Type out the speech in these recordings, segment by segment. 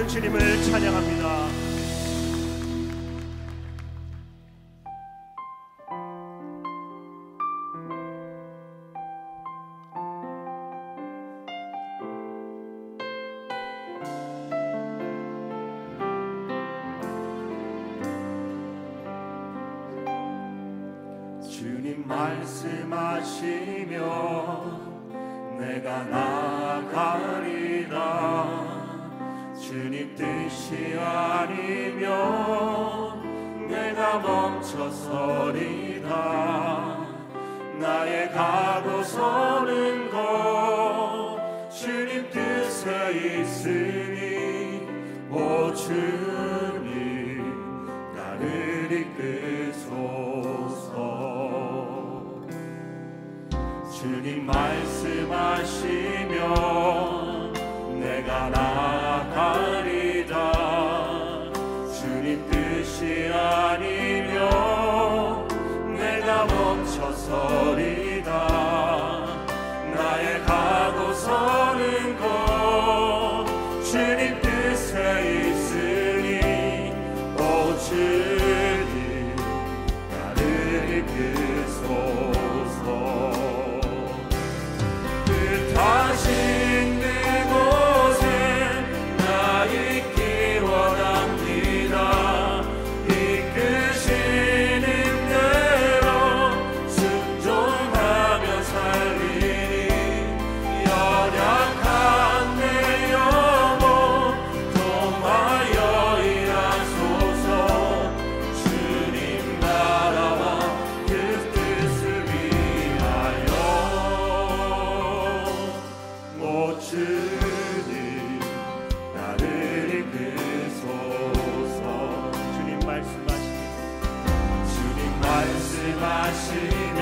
살아계신 주님을 찬양합니다. 주님 말씀하시며 내가 나아가리라. 주님 뜻이 아니면 내가 멈춰서리라. 나의 가고 서는 곳 주님 뜻에 있으니 오 주님 나를 이끄소서. 주님 말씀하시면 내가 나아가리라. 주님 뜻이 아니면 내가 멈춰서리라. 나의 가고 서는 곳 주님 뜻에 있으니 오 주님 나를 이끄소서. 뜻하신 그곳에 나 있기 원합니다. 이끄시는 대로 순종하며 살리니 연약한 내 영혼 통하여 일하소서. 주님 나라와 그 뜻을 위하여 오 주님 나를 이끄소서. 주님 말씀하시면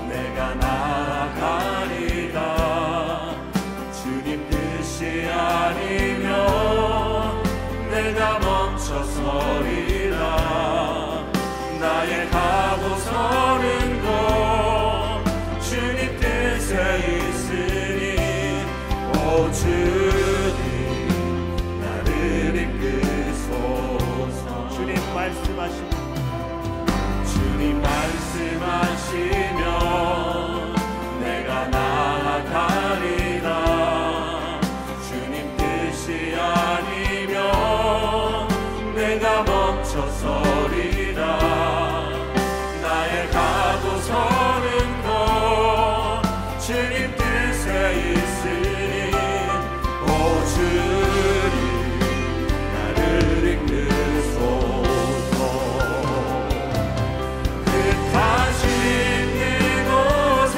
내가 나아가리라. 주님 뜻이 아니면 내가 멈춰서리라. 나의 가고 서는 곳 주님 뜻에 있으니 오 주님 나를 이끄소서. 주님 말씀하시면 내가 나아가리라. 주님 뜻이 아니면 내가 멈춰서리라. 나의 가고 서는 곳 주님 뜻에 있으니 오 주님 나를 이끄소서. 뜻하신 그곳에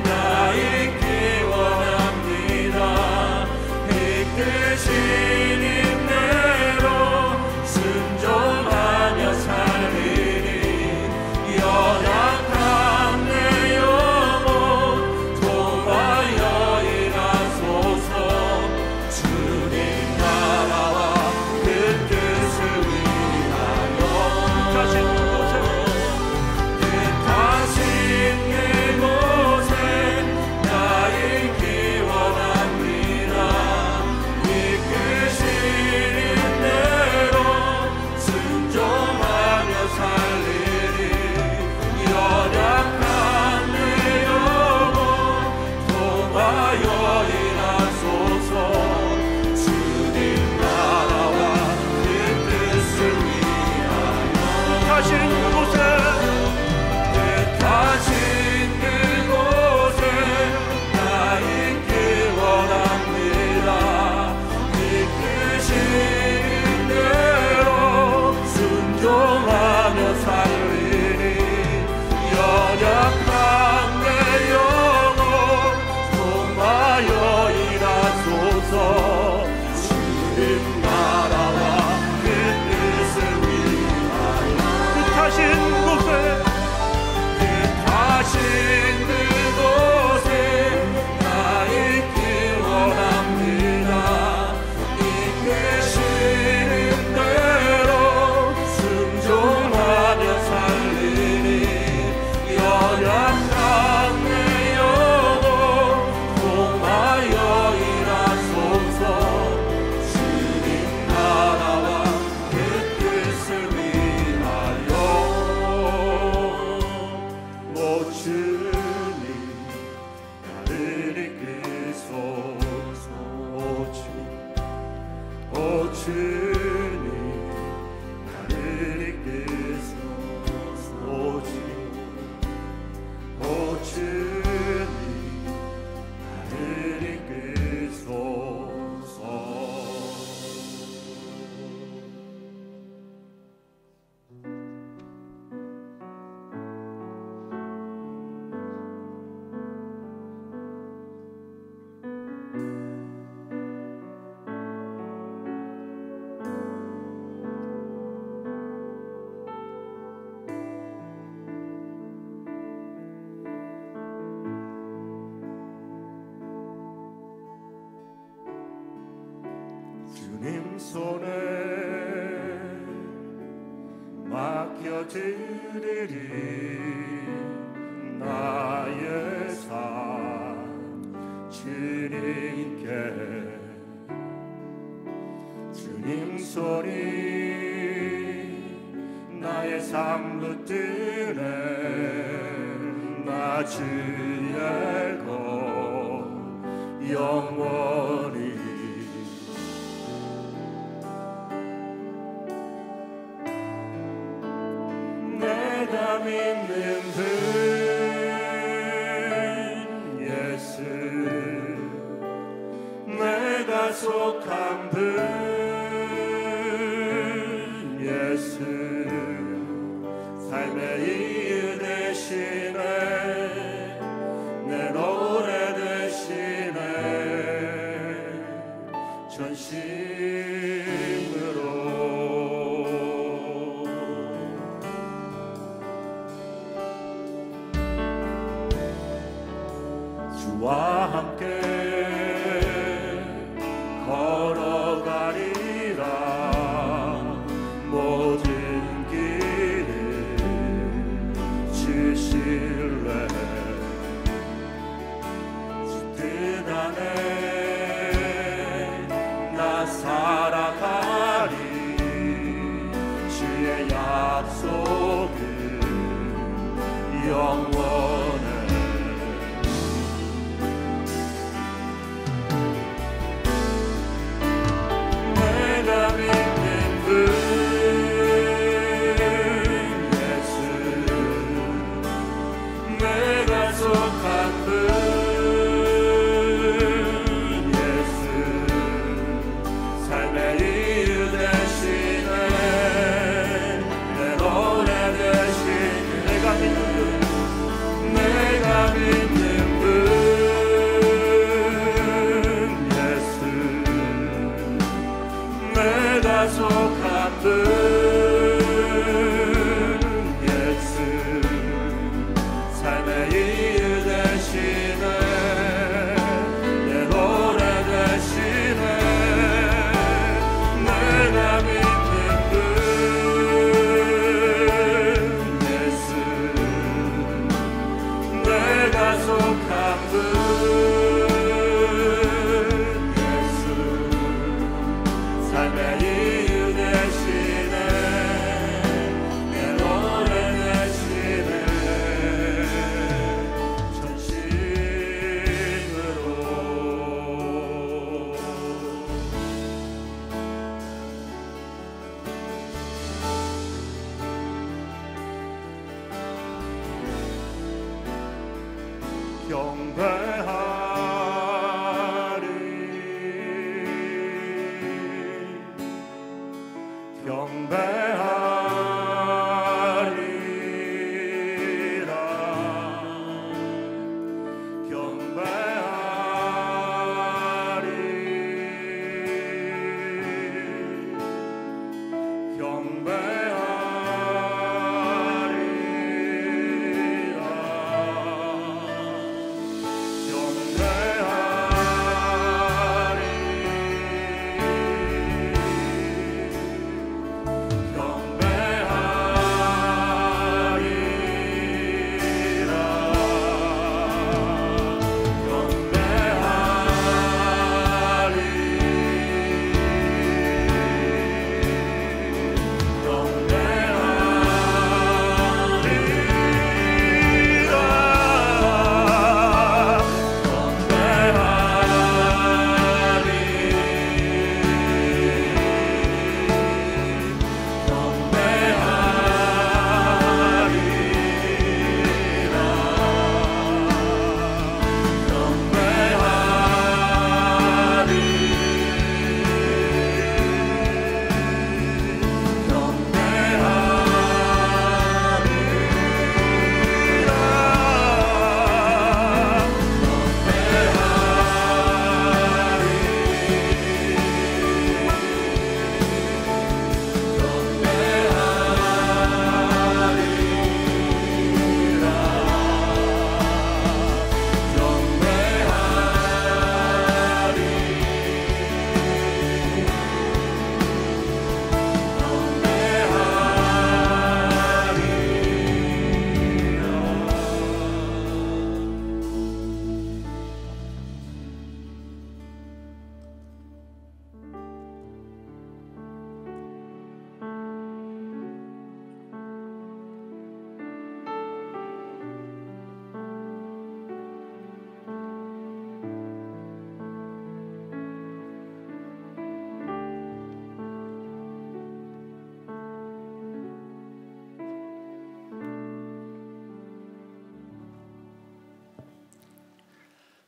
나 있기 원합니다. 이끄시는 대로 순종하며 살리니 연약한 내 영혼 통하여 일하소서. 주님 주님 나를 이끄소서. 오 주님 나를 이끄소서. 주님 손에 맡겨드리리 나의 삶 주님께. 주님 손이 나의 삶 붙드네. 나 주의 것 영원히 내가 믿는 분 예수, 내가 속한 분 예수, 삶의 이유 되시네. 내 노래 되시네. 전심으로 주와 함께 걸어가리라. 모든 길을 주실래. 주 뜻 안에 나 살아가리. 주의 약속은 영원해.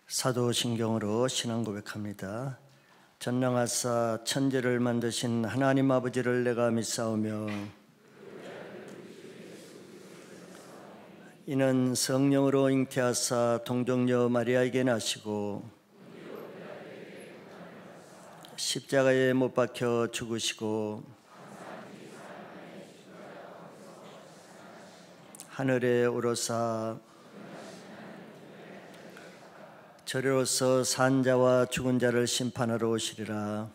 사도신경으로 신앙 고백합니다. 전능하사 천지를 만드신 하나님 아버지를 내가 믿사오며 이는 성령으로 잉태하사 동정녀 마리아에게 나시고 십자가에 못 박혀 죽으시고 하늘에 오르사 저리로서 산 자와 죽은 자를 심판하러 오시리라.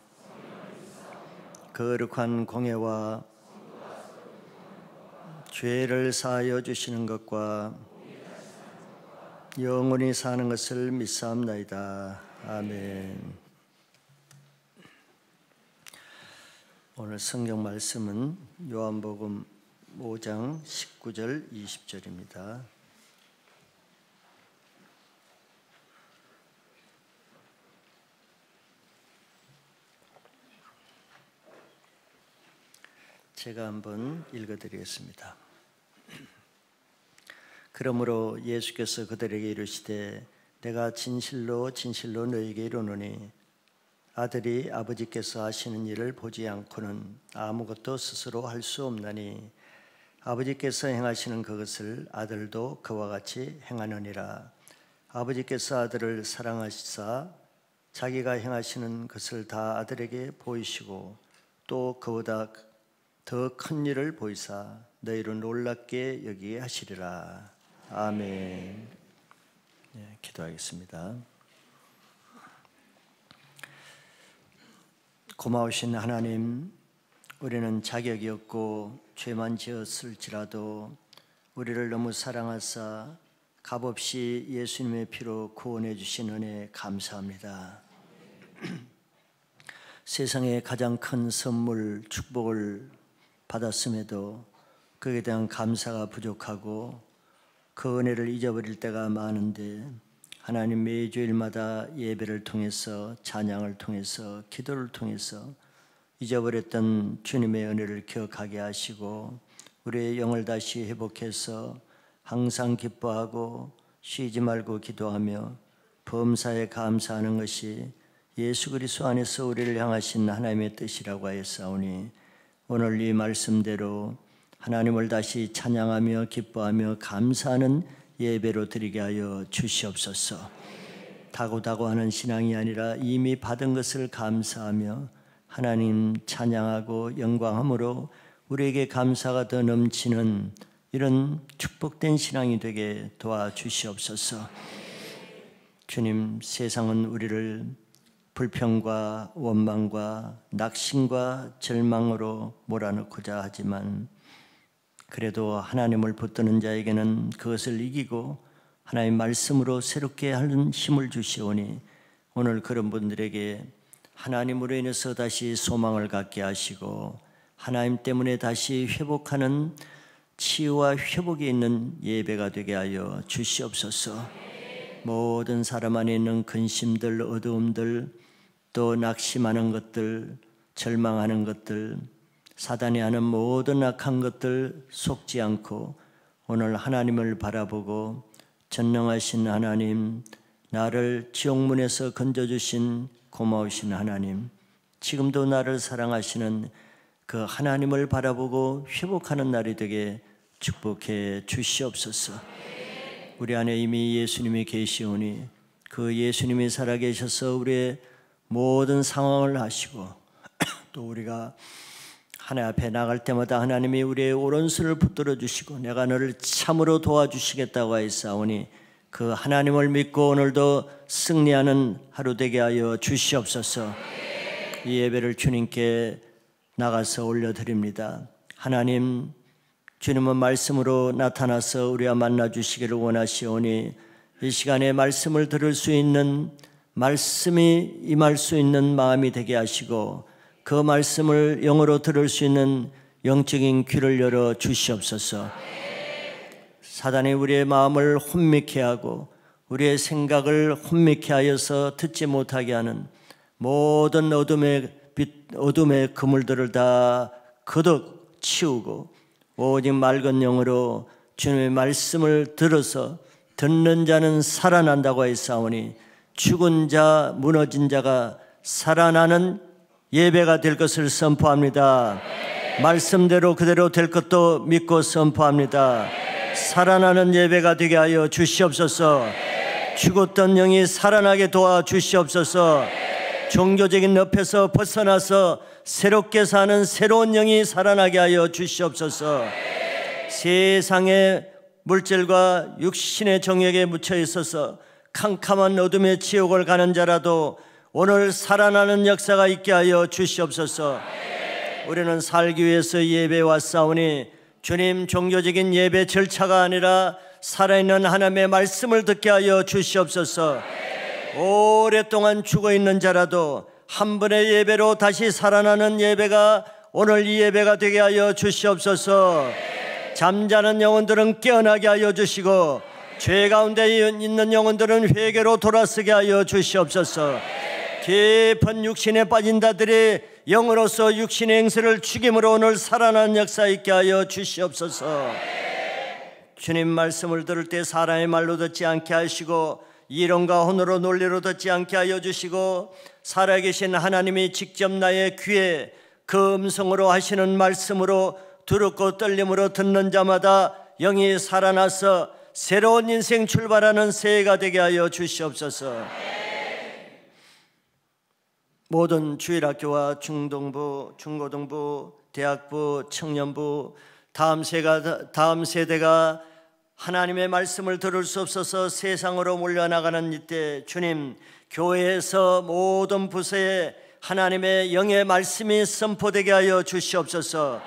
거룩한 공예와 죄를 사하여 주시는 것과 영원히 사는 것을 믿사옵나이다. 아멘. 오늘 성경 말씀은 요한복음 5장 19절 20절입니다. 제가 한번 읽어드리겠습니다. 그러므로 예수께서 그들에게 이르시되 내가 진실로 진실로 너희에게 이르노니 아들이 아버지께서 하시는 일을 보지 않고는 아무것도 스스로 할 수 없나니 아버지께서 행하시는 그것을 아들도 그와 같이 행하느니라. 아버지께서 아들을 사랑하시사 자기가 행하시는 것을 다 아들에게 보이시고 또 그보다 더 큰 일을 보이사 너희를 놀랍게 여기게 하시리라. 아멘. 네, 기도하겠습니다. 고마우신 하나님, 우리는 자격이 없고 죄만 지었을지라도 우리를 너무 사랑하사 값없이 예수님의 피로 구원해 주신 은혜 감사합니다. 세상의 가장 큰 선물, 축복을 받았음에도 그에 대한 감사가 부족하고 그 은혜를 잊어버릴 때가 많은데 하나님 매주일마다 예배를 통해서 찬양을 통해서 기도를 통해서 잊어버렸던 주님의 은혜를 기억하게 하시고 우리의 영을 다시 회복해서 항상 기뻐하고 쉬지 말고 기도하며 범사에 감사하는 것이 예수 그리스도 안에서 우리를 향하신 하나님의 뜻이라고 하였사오니 오늘 이 말씀대로 하나님을 다시 찬양하며 기뻐하며 감사하는 예배로 드리게 하여 주시옵소서. 다고다고하는 신앙이 아니라 이미 받은 것을 감사하며 하나님 찬양하고 영광함으로 우리에게 감사가 더 넘치는 이런 축복된 신앙이 되게 도와주시옵소서. 주님, 세상은 우리를 불평과 원망과 낙심과 절망으로 몰아넣고자 하지만 그래도 하나님을 붙드는 자에게는 그것을 이기고 하나님 말씀으로 새롭게 하는 힘을 주시오니 오늘 그런 분들에게 하나님으로 인해서 다시 소망을 갖게 하시고 하나님 때문에 다시 회복하는 치유와 회복이 있는 예배가 되게 하여 주시옵소서. 모든 사람 안에 있는 근심들, 어두움들, 또 낙심하는 것들, 절망하는 것들, 사단이 하는 모든 악한 것들 속지 않고 오늘 하나님을 바라보고 전능하신 하나님, 나를 지옥문에서 건져주신 고마우신 하나님, 지금도 나를 사랑하시는 그 하나님을 바라보고 회복하는 날이 되게 축복해 주시옵소서. 우리 안에 이미 예수님이 계시오니 그 예수님이 살아계셔서 우리의 모든 상황을 아시고 또 우리가 하나님 앞에 나갈 때마다 하나님이 우리의 오른손을 붙들어 주시고 내가 너를 참으로 도와주시겠다고 하였사오니 그 하나님을 믿고 오늘도 승리하는 하루 되게 하여 주시옵소서. 이 예배를 주님께 나가서 올려드립니다. 하나님, 주님은 말씀으로 나타나서 우리와 만나 주시기를 원하시오니 이 시간에 말씀을 들을 수 있는, 말씀이 임할 수 있는 마음이 되게 하시고 그 말씀을 영어로 들을 수 있는 영적인 귀를 열어 주시옵소서. 사단이 우리의 마음을 혼미케 하고 우리의 생각을 혼미케 하여서 듣지 못하게 하는 모든 어둠의 그물들을 다 거듭 치우고 오직 맑은 영으로 주님의 말씀을 들어서 듣는 자는 살아난다고 하였사오니 죽은 자, 무너진 자가 살아나는 예배가 될 것을 선포합니다. 말씀대로 그대로 될 것도 믿고 선포합니다. 살아나는 예배가 되게 하여 주시옵소서. 죽었던 영이 살아나게 도와 주시옵소서. 종교적인 늪에서 벗어나서 새롭게 사는 새로운 영이 살아나게 하여 주시옵소서. 세상의 물질과 육신의 정욕에 묻혀 있어서 캄캄한 어둠의 지옥을 가는 자라도 오늘 살아나는 역사가 있게 하여 주시옵소서. 우리는 살기 위해서 예배에 왔사오니 주님, 종교적인 예배 절차가 아니라 살아있는 하나님의 말씀을 듣게 하여 주시옵소서. 오랫동안 죽어있는 자라도 한 번의 예배로 다시 살아나는 예배가 오늘 이 예배가 되게 하여 주시옵소서. 잠자는 영혼들은 깨어나게 하여 주시고 죄 가운데 있는 영혼들은 회개로 돌아서게 하여 주시옵소서. 깊은 육신에 빠진 자들이 영으로서 육신의 행세를 죽임으로 오늘 살아나는 역사 있게 하여 주시옵소서. 주님 말씀을 들을 때 사람의 말로 듣지 않게 하시고 이론과 혼으로 논리로 듣지 않게 하여 주시고 살아계신 하나님이 직접 나의 귀에 그 음성으로 하시는 말씀으로 두렵고 떨림으로 듣는 자마다 영이 살아나서 새로운 인생 출발하는 새해가 되게 하여 주시옵소서. 모든 주일학교와 중동부, 중고등부, 대학부, 청년부 다음 세대가 하나님의 말씀을 들을 수 없어서 세상으로 몰려나가는 이때 주님, 교회에서 모든 부서에 하나님의 영의 말씀이 선포되게 하여 주시옵소서.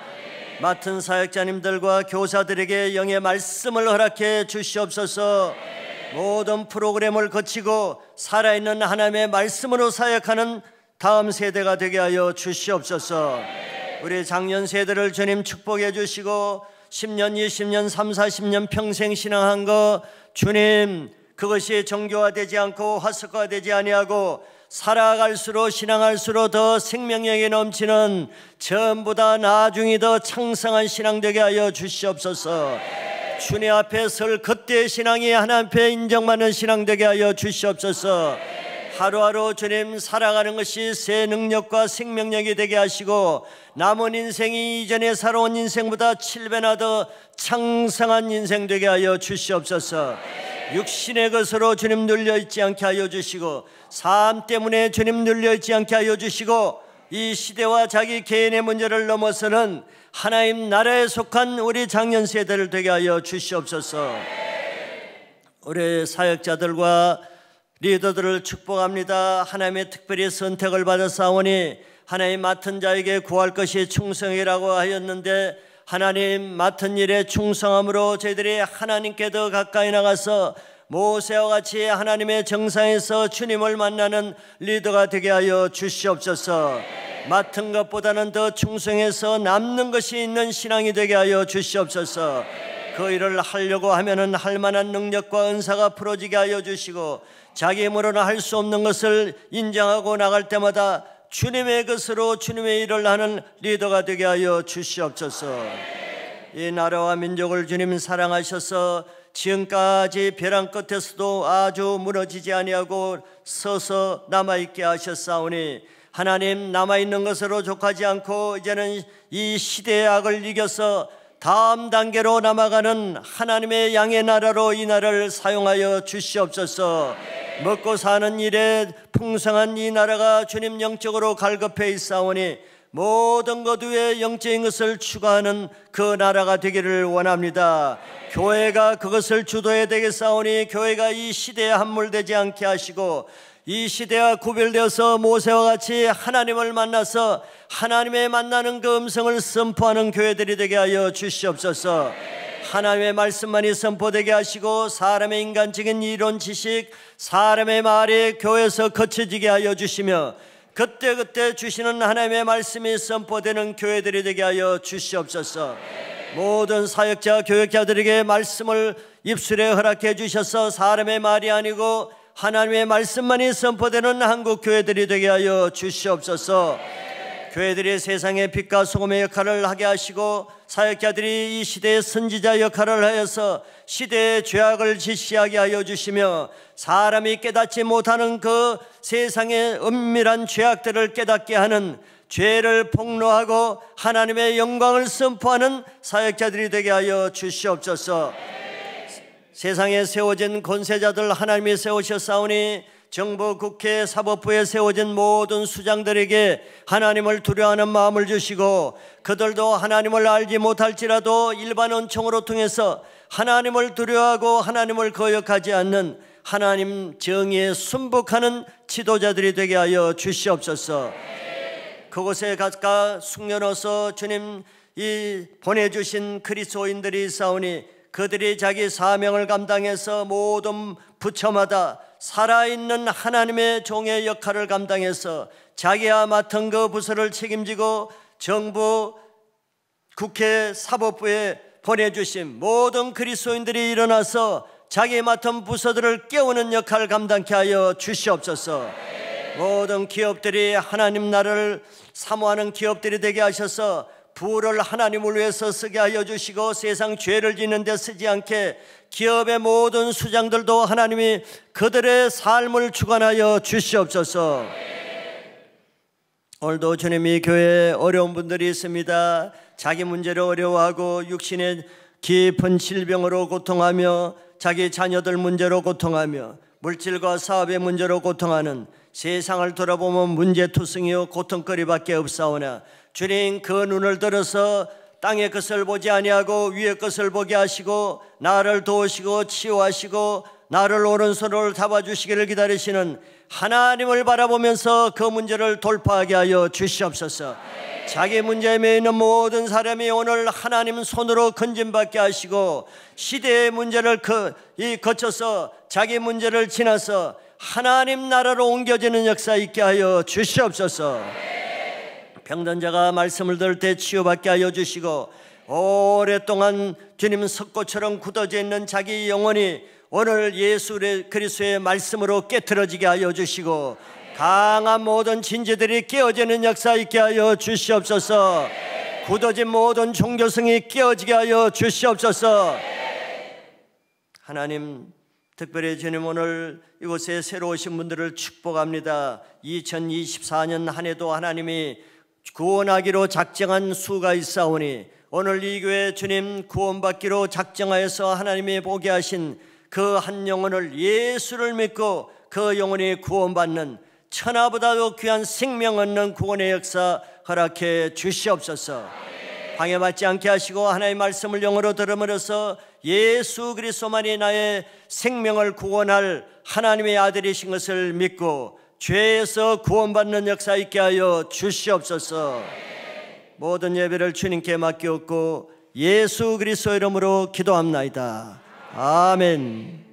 맡은 사역자님들과 교사들에게 영의 말씀을 허락해 주시옵소서. 모든 프로그램을 거치고 살아있는 하나님의 말씀으로 사역하는 다음 세대가 되게 하여 주시옵소서. 우리 작년 세대를 주님 축복해 주시고 10년, 20년, 30, 40년 평생 신앙한 거 주님, 그것이 정교화되지 않고 화석화되지 아니하고 살아갈수록 신앙할수록 더 생명력이 넘치는 전보다 나중이 더 창성한 신앙 되게 하여 주시옵소서. 주님 앞에 설 그때의 신앙이 하나님 앞에 인정받는 신앙 되게 하여 주시옵소서. 하루하루 주님 살아가는 것이 새 능력과 생명력이 되게 하시고 남은 인생이 이전에 살아온 인생보다 7배나 더 창성한 인생 되게 하여 주시옵소서. 육신의 것으로 주님 눌려있지 않게 하여 주시고 삶 때문에 주님 눌려있지 않게 하여 주시고 이 시대와 자기 개인의 문제를 넘어서는 하나님 나라에 속한 우리 장년 세대를 되게 하여 주시옵소서. 우리 사역자들과 리더들을 축복합니다. 하나님의 특별히 선택을 받았사오니 하나님 맡은 자에게 구할 것이 충성이라고 하였는데 하나님 맡은 일에 충성함으로 저희들이 하나님께 더 가까이 나가서 모세와 같이 하나님의 정상에서 주님을 만나는 리더가 되게 하여 주시옵소서. 맡은 것보다는 더 충성해서 남는 것이 있는 신앙이 되게 하여 주시옵소서. 그 일을 하려고 하면은 할 만한 능력과 은사가 풀어지게 하여 주시고 자기 힘으로는 할 수 없는 것을 인정하고 나갈 때마다 주님의 것으로 주님의 일을 하는 리더가 되게 하여 주시옵소서. 이 나라와 민족을 주님 사랑하셔서 지금까지 벼랑 끝에서도 아주 무너지지 아니하고 서서 남아있게 하셨사오니 하나님 남아있는 것으로 족하지 않고 이제는 이 시대의 악을 이겨서 다음 단계로 남아가는 하나님의 양의 나라로 이 나라를 사용하여 주시옵소서. 먹고 사는 일에 풍성한 이 나라가 주님 영적으로 갈급해 있사오니 모든 것 위에 영적인 것을 추구하는 그 나라가 되기를 원합니다. 교회가 그것을 주도해야 되겠사오니 교회가 이 시대에 함몰되지 않게 하시고 이 시대와 구별되어서 모세와 같이 하나님을 만나서 하나님의 만나는 그 음성을 선포하는 교회들이 되게 하여 주시옵소서. 하나님의 말씀만이 선포되게 하시고 사람의 인간적인 이론 지식, 사람의 말이 교회에서 거쳐지게 하여 주시며 그때그때 주시는 하나님의 말씀이 선포되는 교회들이 되게 하여 주시옵소서. 모든 사역자 교역자들에게 말씀을 입술에 허락해 주셔서 사람의 말이 아니고 하나님의 말씀만이 선포되는 한국 교회들이 되게 하여 주시옵소서. 교회들이 세상의 빛과 소금의 역할을 하게 하시고 사역자들이 이 시대의 선지자 역할을 하여서 시대의 죄악을 지시하게 하여 주시며 사람이 깨닫지 못하는 그 세상의 은밀한 죄악들을 깨닫게 하는 죄를 폭로하고 하나님의 영광을 선포하는 사역자들이 되게 하여 주시옵소서. 세상에 세워진 권세자들 하나님이 세우셨사오니 정부, 국회, 사법부에 세워진 모든 수장들에게 하나님을 두려워하는 마음을 주시고 그들도 하나님을 알지 못할지라도 일반 은총으로 통해서 하나님을 두려워하고 하나님을 거역하지 않는 하나님 정의에 순복하는 지도자들이 되게 하여 주시옵소서. 그곳에 각각 숙련해서 주님 이 보내주신 그리스도인들이 있사오니 그들이 자기 사명을 감당해서 모든 부처마다 살아있는 하나님의 종의 역할을 감당해서 자기가 맡은 그 부서를 책임지고 정부, 국회, 사법부에 보내주신 모든 그리스도인들이 일어나서 자기 맡은 부서들을 깨우는 역할을 감당케 하여 주시옵소서. 모든 기업들이 하나님 나라를 사모하는 기업들이 되게 하셔서 부를 하나님을 위해서 쓰게 하여 주시고 세상 죄를 짓는 데 쓰지 않게 기업의 모든 수장들도 하나님이 그들의 삶을 주관하여 주시옵소서. 오늘도 주님이 교회에 어려운 분들이 있습니다. 자기 문제로 어려워하고 육신의 깊은 질병으로 고통하며 자기 자녀들 문제로 고통하며 물질과 사업의 문제로 고통하는 세상을 돌아보면 문제투성이요 고통거리밖에 없사오나 주님 그 눈을 들어서 땅의 것을 보지 아니하고 위의 것을 보게 하시고 나를 도우시고 치유하시고 나를 오른손으로 잡아주시기를 기다리시는 하나님을 바라보면서 그 문제를 돌파하게 하여 주시옵소서. 자기 문제에 매이는 모든 사람이 오늘 하나님 손으로 건진받게 하시고 시대의 문제를 거쳐서 자기 문제를 지나서 하나님 나라로 옮겨지는 역사 있게 하여 주시옵소서. 병든 자가 말씀을 들을 때 치유받게 하여 주시고 오랫동안 주님 석고처럼 굳어져 있는 자기 영혼이 오늘 예수 그리스도의 말씀으로 깨트려지게 하여 주시고 강한 모든 진지들이 깨어지는 역사 있게 하여 주시옵소서. 굳어진 모든 종교성이 깨어지게 하여 주시옵소서. 하나님 특별히 주님 오늘 이곳에 새로 오신 분들을 축복합니다. 2024년 한 해도 하나님이 구원하기로 작정한 수가 있사오니 오늘 이 교회 주님 구원받기로 작정하여서 하나님이 보게 하신 그 한 영혼을 예수를 믿고 그 영혼이 구원받는 천하보다도 귀한 생명 얻는 구원의 역사 허락해 주시옵소서. 방해받지 않게 하시고 하나님의 말씀을 영어로 들음으로써 예수 그리스도만이 나의 생명을 구원할 하나님의 아들이신 것을 믿고 죄에서 구원받는 역사 있게 하여 주시옵소서. 모든 예배를 주님께 맡기옵고 예수 그리스도 이름으로 기도합나이다. 아멘.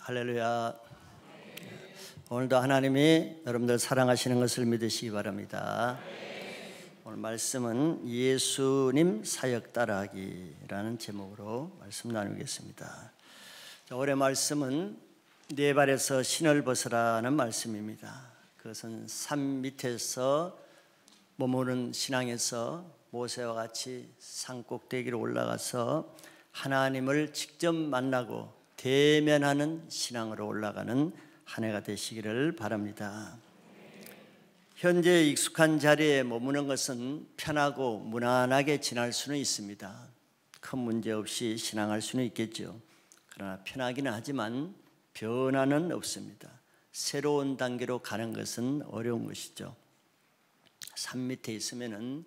할렐루야. 오늘도 하나님이 여러분들 사랑하시는 것을 믿으시기 바랍니다. 오늘 말씀은 예수님 사역 따라하기라는 제목으로 말씀 나누겠습니다. 올해 말씀은 네 발에서 신을 벗으라는 말씀입니다. 그것은 산 밑에서 머무는 신앙에서 모세와 같이 산 꼭대기로 올라가서 하나님을 직접 만나고 대면하는 신앙으로 올라가는 한 해가 되시기를 바랍니다. 현재 익숙한 자리에 머무는 것은 편하고 무난하게 지날 수는 있습니다. 큰 문제 없이 신앙할 수는 있겠죠. 그러나 편하기는 하지만 변화는 없습니다. 새로운 단계로 가는 것은 어려운 것이죠. 산 밑에 있으면은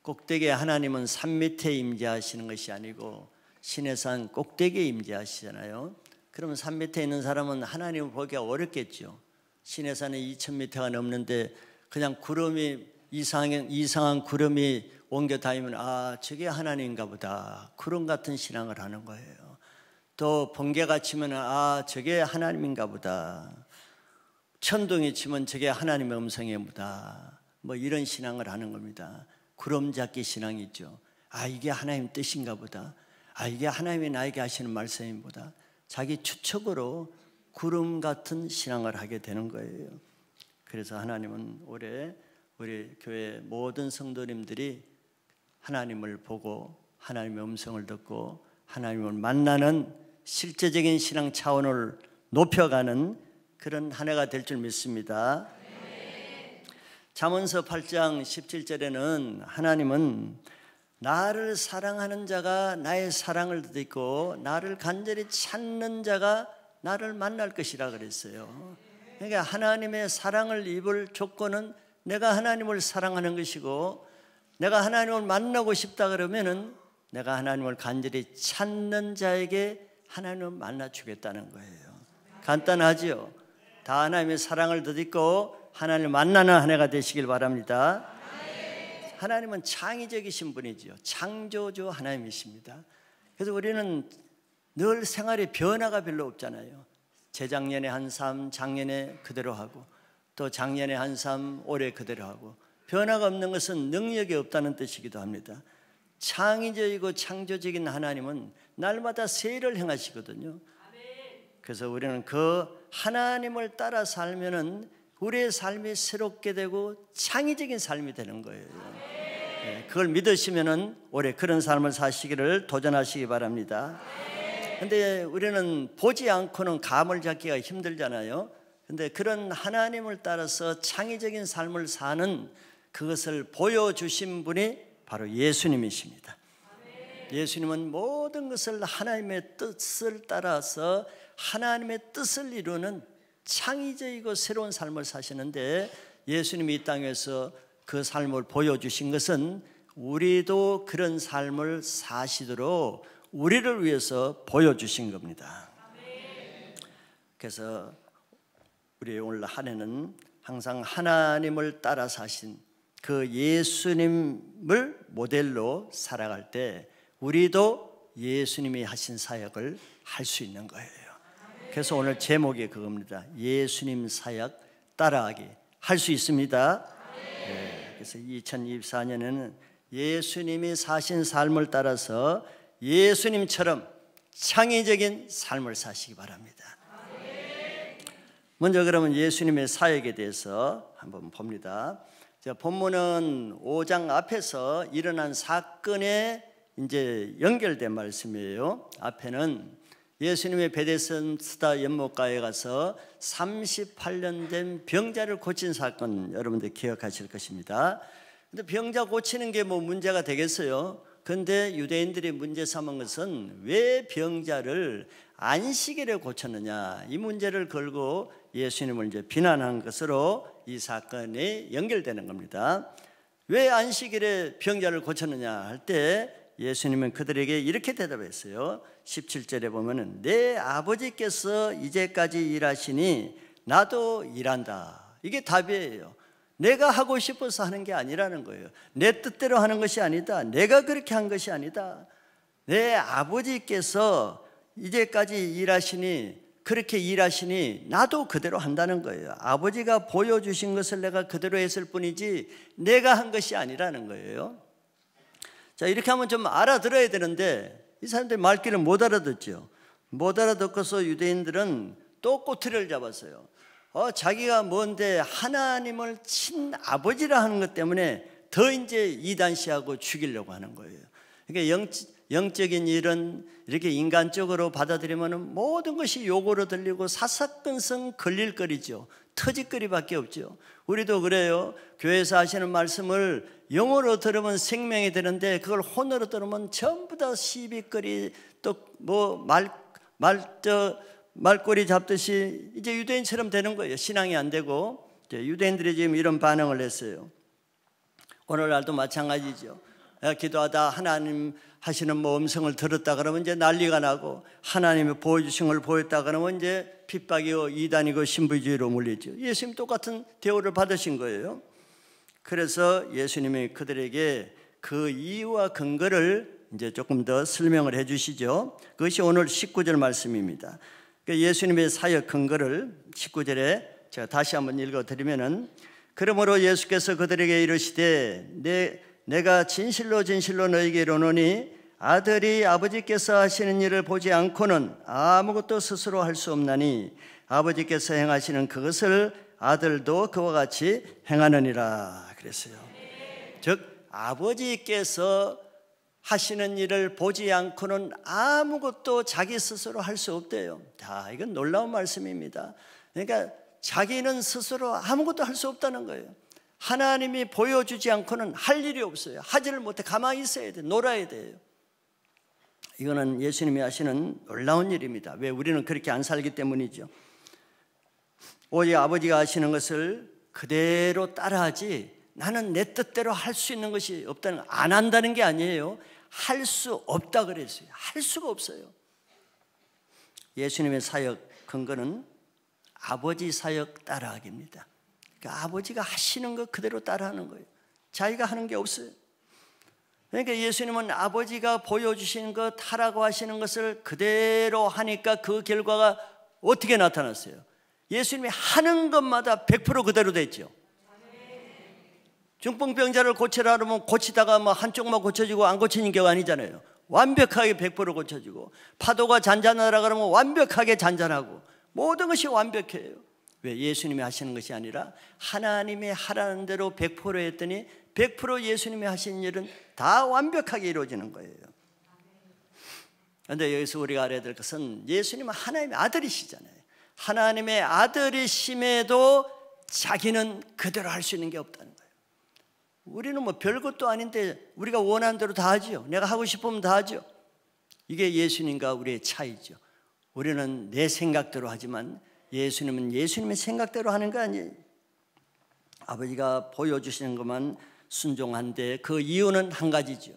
꼭대기에 하나님은 산 밑에 임재하시는 것이 아니고 신의 산 꼭대기에 임재하시잖아요. 그러면 산 밑에 있는 사람은 하나님을 보기가 어렵겠죠. 신의 산에 2000m가 넘는데 그냥 구름이 이상한 구름이 옮겨 다니면 아 저게 하나님인가 보다 구름 같은 신앙을 하는 거예요. 또 번개가 치면 아 저게 하나님인가 보다. 천둥이 치면 저게 하나님의 음성의 무다. 뭐 이런 신앙을 하는 겁니다. 구름잡기 신앙이죠. 아, 이게 하나님 뜻인가 보다. 아, 이게 하나님이 나에게 하시는 말씀인보다. 자기 추측으로 구름 같은 신앙을 하게 되는 거예요. 그래서 하나님은 올해 우리 교회 모든 성도님들이 하나님을 보고 하나님의 음성을 듣고 하나님을 만나는 실제적인 신앙 차원을 높여가는 그런 한 해가 될 줄 믿습니다. 잠언서 8장 17절에는 하나님은 나를 사랑하는 자가 나의 사랑을 듣고 나를 간절히 찾는 자가 나를 만날 것이라 그랬어요. 그러니까 하나님의 사랑을 입을 조건은 내가 하나님을 사랑하는 것이고, 내가 하나님을 만나고 싶다 그러면은 내가 하나님을 간절히 찾는 자에게 하나님을 만나주겠다는 거예요. 간단하지요? 다 하나님의 사랑을 덧입고 하나님을 만나는 한 해가 되시길 바랍니다. 하나님은 창의적이신 분이지요. 창조주 하나님이십니다. 그래서 우리는 늘 생활에 변화가 별로 없잖아요. 재작년에 한 삶 작년에 그대로 하고, 또 작년에 한 삶 올해 그대로 하고, 변화가 없는 것은 능력이 없다는 뜻이기도 합니다. 창의적이고 창조적인 하나님은 날마다 새 일을 행하시거든요. 그래서 우리는 그 하나님을 따라 살면은 우리의 삶이 새롭게 되고 창의적인 삶이 되는 거예요. 그걸 믿으시면은 올해 그런 삶을 사시기를 도전하시기 바랍니다. 근데 우리는 보지 않고는 감을 잡기가 힘들잖아요. 근데 그런 하나님을 따라서 창의적인 삶을 사는 그것을 보여주신 분이 바로 예수님이십니다. 예수님은 모든 것을 하나님의 뜻을 따라서 하나님의 뜻을 이루는 창의적이고 새로운 삶을 사시는데, 예수님이 이 땅에서 그 삶을 보여주신 것은 우리도 그런 삶을 사시도록 우리를 위해서 보여주신 겁니다. 그래서 우리 오늘 한 해는 항상 하나님을 따라 사신 그 예수님을 모델로 살아갈 때 우리도 예수님이 하신 사역을 할 수 있는 거예요. 그래서 오늘 제목이 그겁니다. 예수님 사역 따라하기. 할 수 있습니다. 네. 그래서 2024년에는 예수님이 사신 삶을 따라서 예수님처럼 창의적인 삶을 사시기 바랍니다. 먼저 그러면 예수님의 사역에 대해서 한번 봅니다. 본문은 5장 앞에서 일어난 사건에 이제 연결된 말씀이에요. 앞에는 예수님의 베데스다 연못가에 가서 38년 된 병자를 고친 사건, 여러분들 기억하실 것입니다. 근데 병자 고치는 게 뭐 문제가 되겠어요? 그런데 유대인들이 문제 삼은 것은 왜 병자를 안식일에 고쳤느냐, 이 문제를 걸고 예수님을 이제 비난한 것으로 이 사건이 연결되는 겁니다. 왜 안식일에 병자를 고쳤느냐 할 때 예수님은 그들에게 이렇게 대답했어요. 17절에 보면은 내 아버지께서 이제까지 일하시니 나도 일한다. 이게 답이에요. 내가 하고 싶어서 하는 게 아니라는 거예요. 내 뜻대로 하는 것이 아니다. 내가 그렇게 한 것이 아니다. 내 아버지께서 이제까지 일하시니, 그렇게 일하시니 나도 그대로 한다는 거예요. 아버지가 보여주신 것을 내가 그대로 했을 뿐이지 내가 한 것이 아니라는 거예요. 자, 이렇게 하면 좀 알아들어야 되는데 이 사람들이 말귀를 못 알아듣죠. 못 알아듣고서 유대인들은 또 꼬투리를 잡았어요. 자기가 뭔데 하나님을 친아버지라 하는 것 때문에 더 이제 이단시하고 죽이려고 하는 거예요. 그러니까 영적인 일은 이렇게 인간적으로 받아들이면 모든 것이 욕으로 들리고 사사건성 걸릴거리죠. 터질거리밖에 없죠. 우리도 그래요. 교회에서 하시는 말씀을 영어로 들으면 생명이 되는데 그걸 혼으로 들으면 전부 다 시비거리, 또 뭐 말꼬리 잡듯이 이제 유대인처럼 되는 거예요. 신앙이 안 되고. 유대인들이 지금 이런 반응을 했어요. 오늘날도 마찬가지죠. 기도하다 하나님 하시는 뭐 음성을 들었다 그러면 이제 난리가 나고, 하나님이 보여주신 걸 보였다 그러면 이제 핍박이고 이단이고 신부주의로 물리죠. 예수님 똑같은 대우를 받으신 거예요. 그래서 예수님이 그들에게 그 이유와 근거를 이제 조금 더 설명을 해 주시죠. 그것이 오늘 19절 말씀입니다. 예수님의 사역 근거를 19절에 제가 다시 한번 읽어드리면은, 그러므로 예수께서 그들에게 이르시되 내가 진실로 진실로 너희에게 이르노니 아들이 아버지께서 하시는 일을 보지 않고는 아무것도 스스로 할 수 없나니 아버지께서 행하시는 그것을 아들도 그와 같이 행하느니라 그랬어요. 즉 아버지께서 하시는 일을 보지 않고는 아무것도 자기 스스로 할 수 없대요. 이건 놀라운 말씀입니다. 그러니까 자기는 스스로 아무것도 할 수 없다는 거예요. 하나님이 보여주지 않고는 할 일이 없어요. 하지를 못해 가만히 있어야 돼, 놀아야 돼요. 이거는 예수님이 하시는 놀라운 일입니다. 왜? 우리는 그렇게 안 살기 때문이죠. 오직 아버지가 하시는 것을 그대로 따라하지, 나는 내 뜻대로 할 수 있는 것이 없다는, 안 한다는 게 아니에요. 할 수 없다 그랬어요. 할 수가 없어요. 예수님의 사역 근거는 아버지 사역 따라하기입니다. 그러니까 아버지가 하시는 것 그대로 따라하는 거예요. 자기가 하는 게 없어요. 그러니까 예수님은 아버지가 보여주시는 것, 하라고 하시는 것을 그대로 하니까 그 결과가 어떻게 나타났어요? 예수님이 하는 것마다 100% 그대로 됐죠. 중풍병자를 고치라 그러면 고치다가 뭐 한쪽만 고쳐지고 안 고치는 경우가 아니잖아요. 완벽하게 100% 고쳐지고, 파도가 잔잔하라 그러면 완벽하게 잔잔하고, 모든 것이 완벽해요. 왜? 예수님이 하시는 것이 아니라 하나님이 하라는 대로 100% 했더니 100% 예수님이 하신 일은 다 완벽하게 이루어지는 거예요. 그런데 여기서 우리가 알아야 될 것은 예수님은 하나님의 아들이시잖아요. 하나님의 아들이심에도 자기는 그대로 할 수 있는 게 없다는 거예요. 우리는 뭐 별것도 아닌데 우리가 원하는 대로 다 하죠. 내가 하고 싶으면 다 하죠. 이게 예수님과 우리의 차이죠. 우리는 내 생각대로 하지만 예수님은 예수님의 생각대로 하는 거 아니에요. 아버지가 보여주시는 것만 순종한데 그 이유는 한 가지죠.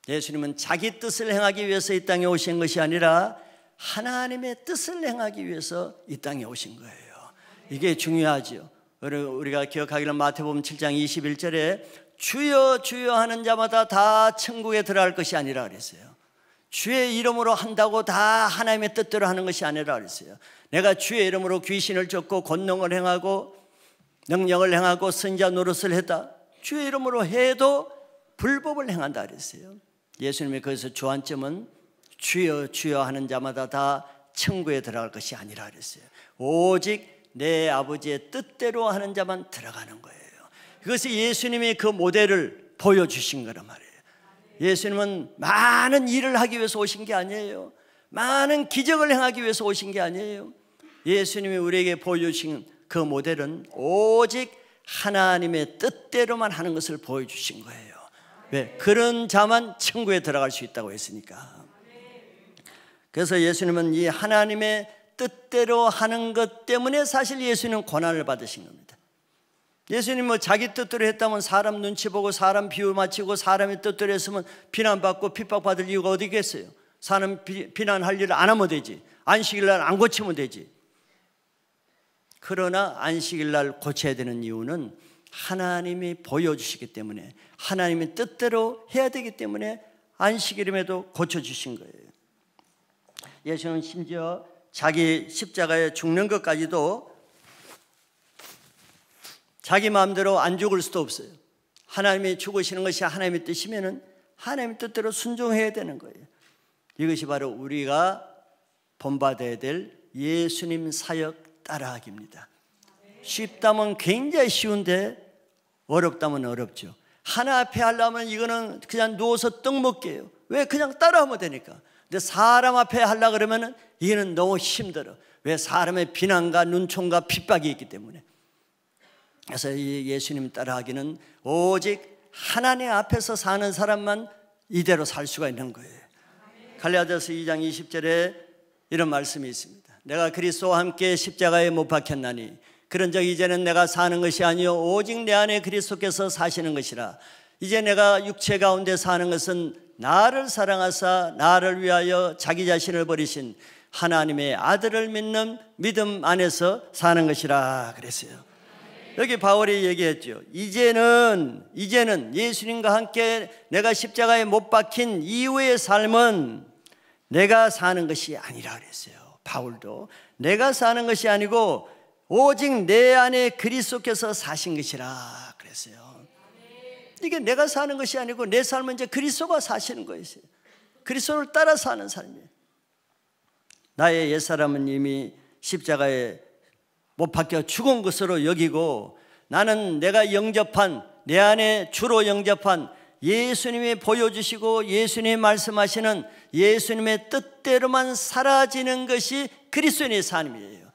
예수님은 자기 뜻을 행하기 위해서 이 땅에 오신 것이 아니라 하나님의 뜻을 행하기 위해서 이 땅에 오신 거예요. 이게 중요하죠. 우리가 기억하기를 마태복음 7장 21절에 주여 주여 하는 자마다 다 천국에 들어갈 것이 아니라 그랬어요. 주의 이름으로 한다고 다 하나님의 뜻대로 하는 것이 아니라 그랬어요. 내가 주의 이름으로 귀신을 쫓고 권능을 행하고 능력을 행하고 선지자 노릇을 했다, 주의 이름으로 해도 불법을 행한다 그랬어요. 예수님의 거기서 주안점은 주여 주여 하는 자마다 다 천국에 들어갈 것이 아니라 그랬어요. 오직 내 아버지의 뜻대로 하는 자만 들어가는 거예요. 그것이 예수님이 그 모델을 보여주신 거란 말이에요. 예수님은 많은 일을 하기 위해서 오신 게 아니에요. 많은 기적을 행하기 위해서 오신 게 아니에요. 예수님이 우리에게 보여주신 그 모델은 오직 하나님의 뜻대로만 하는 것을 보여주신 거예요. 왜? 그런 자만 천국에 들어갈 수 있다고 했으니까. 그래서 예수님은 이 하나님의 뜻대로 하는 것 때문에 사실 예수님은 고난을 받으신 겁니다. 예수님은 뭐 자기 뜻대로 했다면 사람 눈치 보고 사람 비유 맞추고 사람의 뜻대로 했으면 비난받고 핍박받을 이유가 어디 있겠어요? 사람 비난할 일을 안 하면 되지. 안식일 날 안 고치면 되지. 그러나 안식일 날 고쳐야 되는 이유는 하나님이 보여주시기 때문에, 하나님의 뜻대로 해야 되기 때문에 안식일임에도 고쳐주신 거예요. 예수는 심지어 자기 십자가에 죽는 것까지도 자기 마음대로 안 죽을 수도 없어요. 하나님이 죽으시는 것이 하나님의 뜻이면은 하나님의 뜻대로 순종해야 되는 거예요. 이것이 바로 우리가 본받아야 될 예수님 사역 따라하기입니다. 쉽다면 굉장히 쉬운데 어렵다면 어렵죠. 하나 앞에 하려면 이거는 그냥 누워서 떡 먹게요. 왜? 그냥 따라하면 되니까. 근데 사람 앞에 하려고 그러면 이거는 너무 힘들어. 왜? 사람의 비난과 눈총과 핍박이 있기 때문에. 그래서 이 예수님 따라하기는 오직 하나님 앞에서 사는 사람만 이대로 살 수가 있는 거예요. 갈라디아서 2장 20절에 이런 말씀이 있습니다. 내가 그리스도와 함께 십자가에 못 박혔나니 그런즉 이제는 내가 사는 것이 아니요 오직 내 안에 그리스도께서 사시는 것이라. 이제 내가 육체 가운데 사는 것은 나를 사랑하사 나를 위하여 자기 자신을 버리신 하나님의 아들을 믿는 믿음 안에서 사는 것이라 그랬어요. 여기 바울이 얘기했죠. 이제는 예수님과 함께 내가 십자가에 못 박힌 이후의 삶은 내가 사는 것이 아니라 그랬어요. 바울도 내가 사는 것이 아니고 오직 내 안에 그리스도께서 사신 것이라 그랬어요. 이게 내가 사는 것이 아니고 내 삶은 이제 그리스도가 사시는 거예요. 그리스도를 따라 사는 삶이에요. 나의 옛사람은 이미 십자가에 못 박혀 죽은 것으로 여기고, 나는 내가 영접한, 내 안에 주로 영접한 예수님이 보여주시고 예수님이 말씀하시는 예수님의 뜻대로만 사라지는 것이 그리스도인의 삶이에요.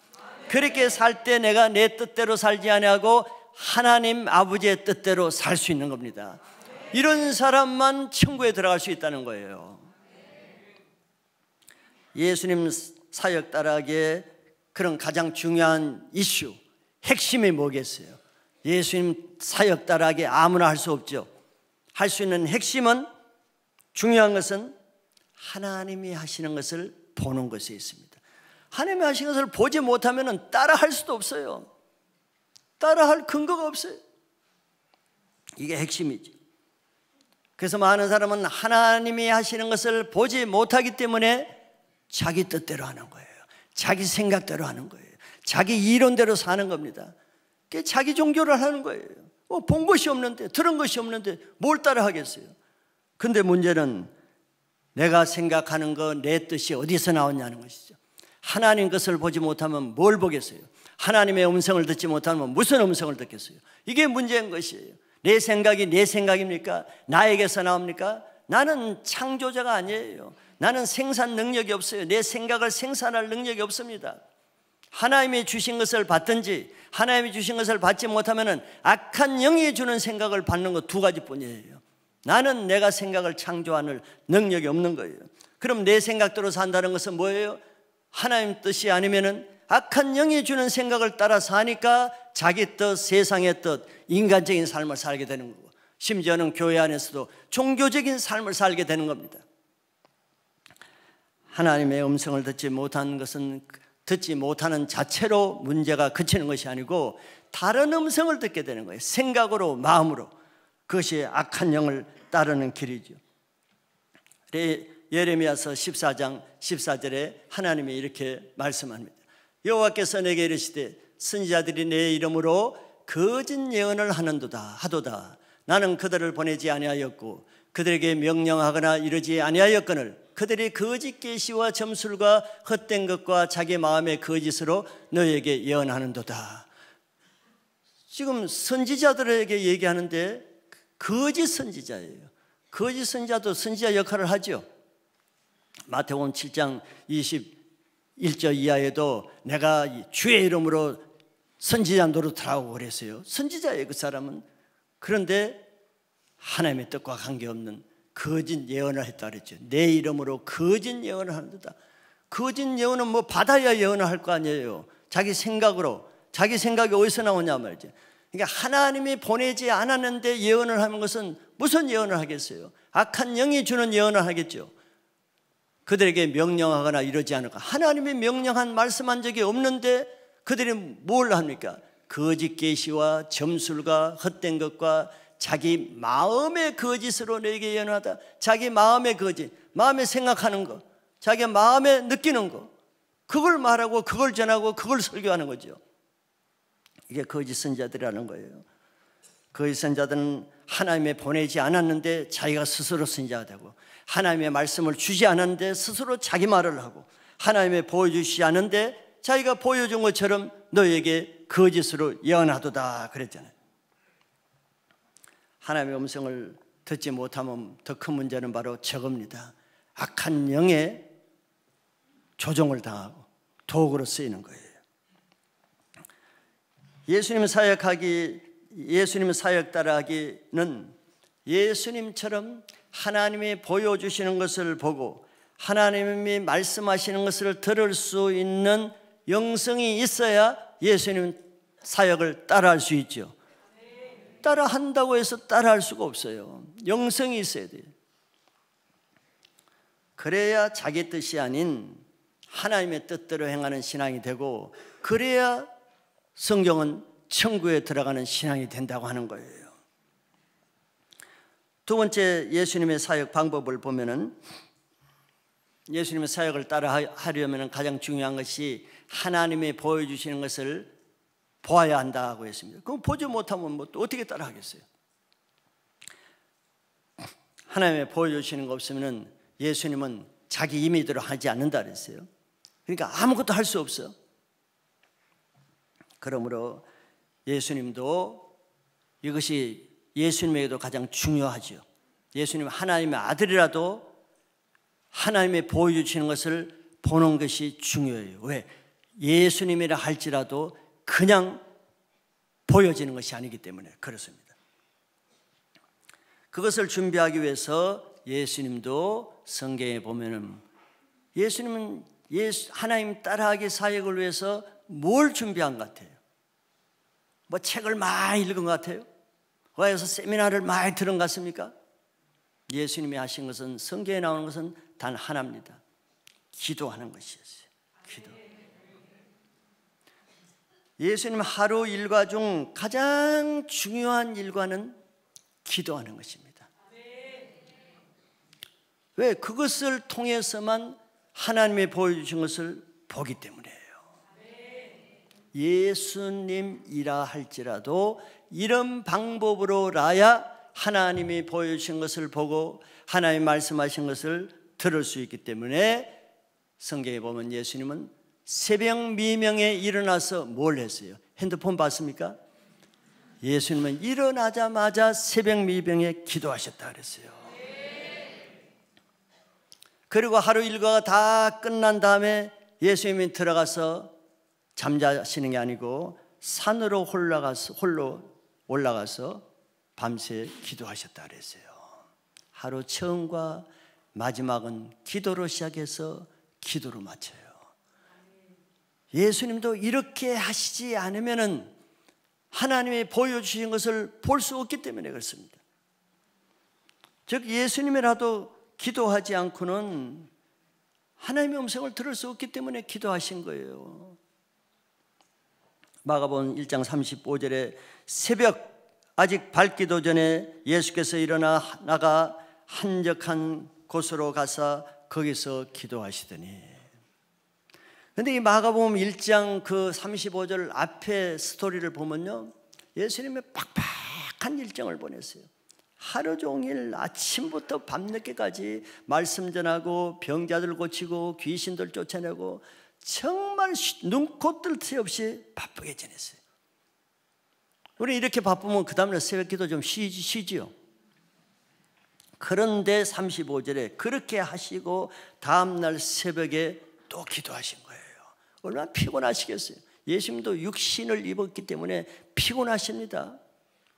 그렇게 살 때 내가 내 뜻대로 살지 아니하고 하나님 아버지의 뜻대로 살 수 있는 겁니다. 이런 사람만 천국에 들어갈 수 있다는 거예요. 예수님 사역 따라하기에 그런 가장 중요한 이슈, 핵심이 뭐겠어요? 예수님 사역 따라하기에 아무나 할 수 없죠. 할 수 있는 핵심은, 중요한 것은 하나님이 하시는 것을 보는 것에 있습니다. 하나님이 하시는 것을 보지 못하면 따라 할 수도 없어요. 따라 할 근거가 없어요. 이게 핵심이죠. 그래서 많은 사람은 하나님이 하시는 것을 보지 못하기 때문에 자기 뜻대로 하는 거예요. 자기 생각대로 하는 거예요. 자기 이론대로 사는 겁니다. 자기 종교를 하는 거예요. 본 것이 없는데, 들은 것이 없는데 뭘 따라 하겠어요? 근데 문제는 내가 생각하는 거, 내 뜻이 어디서 나왔냐는 것이죠. 하나님 것을 보지 못하면 뭘 보겠어요? 하나님의 음성을 듣지 못하면 무슨 음성을 듣겠어요? 이게 문제인 것이에요. 내 생각이 내 생각입니까? 나에게서 나옵니까? 나는 창조자가 아니에요. 나는 생산 능력이 없어요. 내 생각을 생산할 능력이 없습니다. 하나님이 주신 것을 받든지 하나님이 주신 것을 받지 못하면 악한 영이 주는 생각을 받는 것 두 가지뿐이에요. 나는 내가 생각을 창조할 능력이 없는 거예요. 그럼 내 생각대로 산다는 것은 뭐예요? 하나님 뜻이 아니면 악한 영이 주는 생각을 따라 사니까 자기 뜻, 세상의 뜻, 인간적인 삶을 살게 되는 거고, 심지어는 교회 안에서도 종교적인 삶을 살게 되는 겁니다. 하나님의 음성을 듣지 못하는 것은 듣지 못하는 자체로 문제가 그치는 것이 아니고 다른 음성을 듣게 되는 거예요. 생각으로, 마음으로. 그것이 악한 영을 따르는 길이죠. 예레미야서 14장 14절에 하나님이 이렇게 말씀합니다. 여호와께서 내게 이르시되 선지자들이 내 이름으로 거짓 예언을 하도다. 나는 그들을 보내지 아니하였고 그들에게 명령하거나 이르지 아니하였거늘 그들이 거짓 계시와 점술과 헛된 것과 자기 마음의 거짓으로 너에게 예언하는도다. 지금 선지자들에게 얘기하는데 거짓 선지자예요. 거짓 선지자도 선지자 역할을 하죠. 마태복음 7장 21절 이하에도 내가 주의 이름으로 선지자 노릇하라고 그랬어요. 선지자예요, 그 사람은. 그런데 하나님의 뜻과 관계없는 거짓 예언을 했다 그랬죠. 내 이름으로 거짓 예언을 하는다. 거짓 예언은 뭐 받아야 예언을 할 거 아니에요. 자기 생각으로. 자기 생각이 어디서 나오냐 말이죠. 그러니까 하나님이 보내지 않았는데 예언을 하는 것은 무슨 예언을 하겠어요? 악한 영이 주는 예언을 하겠죠. 그들에게 명령하거나 이러지 않을까. 하나님이 명령한 말씀한 적이 없는데 그들이 뭘 합니까? 거짓 계시와 점술과 헛된 것과 자기 마음의 거짓으로 내게 예언하다. 자기 마음의 거짓, 마음에 생각하는 것, 자기 마음에 느끼는 것, 그걸 말하고 그걸 전하고 그걸 설교하는 거죠. 이게 거짓 선지자들이라는 거예요. 거짓 선지자들은 하나님이 보내지 않았는데 자기가 스스로 선지자가 되고, 하나님의 말씀을 주지 않았는데 스스로 자기 말을 하고, 하나님이 보여주시지 않은데 자기가 보여준 것처럼 너에게 거짓으로 예언하도다 그랬잖아요. 하나님의 음성을 듣지 못하면 더 큰 문제는 바로 저겁니다. 악한 영에 조종을 당하고 도구로 쓰이는 거예요. 예수님 사역 따라하기는 예수님처럼 하나님이 보여주시는 것을 보고 하나님이 말씀하시는 것을 들을 수 있는 영성이 있어야 예수님 사역을 따라할 수 있죠. 따라한다고 해서 따라할 수가 없어요. 영성이 있어야 돼요. 그래야 자기 뜻이 아닌 하나님의 뜻대로 행하는 신앙이 되고, 그래야 성경은 천국에 들어가는 신앙이 된다고 하는 거예요. 두 번째 예수님의 사역 방법을 보면은, 예수님의 사역을 따라 하려면 가장 중요한 것이 하나님이 보여주시는 것을 보아야 한다고 했습니다. 그럼 보지 못하면 뭐 또 어떻게 따라 하겠어요? 하나님의 보여주시는 거 없으면 예수님은 자기 임의대로 하지 않는다 그랬어요. 그러니까 아무것도 할 수 없어. 그러므로 예수님도 이것이 예수님에게도 가장 중요하죠. 예수님 하나님의 아들이라도 하나님의 보여주시는 것을 보는 것이 중요해요. 왜? 예수님이라 할지라도 그냥 보여지는 것이 아니기 때문에 그렇습니다. 그것을 준비하기 위해서 예수님도 성경에 보면은 예수님은 하나님 따라하기 사역을 위해서 뭘 준비한 것 같아요? 뭐 책을 많이 읽은 것 같아요? 와서 세미나를 많이 들은 것 같습니까? 예수님이 하신 것은, 성경에 나오는 것은 단 하나입니다. 기도하는 것이었어요. 기도. 예수님 하루 일과 중 가장 중요한 일과는 기도하는 것입니다. 왜? 그것을 통해서만 하나님이 보여주신 것을 보기 때문이에요. 예수님이라 할지라도 이런 방법으로라야 하나님이 보여주신 것을 보고 하나님 말씀하신 것을 들을 수 있기 때문에 성경에 보면 예수님은 새벽 미명에 일어나서 뭘 했어요? 핸드폰 봤습니까? 예수님은 일어나자마자 새벽 미명에 기도하셨다 그랬어요. 그리고 하루 일과가 다 끝난 다음에 예수님이 들어가서 잠자시는 게 아니고 산으로 홀로 올라가서 밤새 기도하셨다 그랬어요. 하루 처음과 마지막은 기도로 시작해서 기도로 마쳐요. 예수님도 이렇게 하시지 않으면은 하나님이 보여주신 것을 볼 수 없기 때문에 그렇습니다. 즉 예수님이라도 기도하지 않고는 하나님의 음성을 들을 수 없기 때문에 기도하신 거예요. 마가복음 1장 35절에 새벽 아직 밝기도 전에 예수께서 일어나 나가 한적한 곳으로 가서 거기서 기도하시더니, 그런데 이 마가복음 1장 그 35절 앞에 스토리를 보면요, 예수님이 빡빡한 일정을 보냈어요. 하루 종일 아침부터 밤늦게까지 말씀 전하고 병자들 고치고 귀신들 쫓아내고 정말 눈코 뜰 새 없이 바쁘게 지냈어요. 우리 이렇게 바쁘면 그 다음날 새벽 기도 좀 쉬지요. 그런데 35절에 그렇게 하시고 다음날 새벽에 또 기도하신 거예요. 얼마나 피곤하시겠어요. 예수님도 육신을 입었기 때문에 피곤하십니다.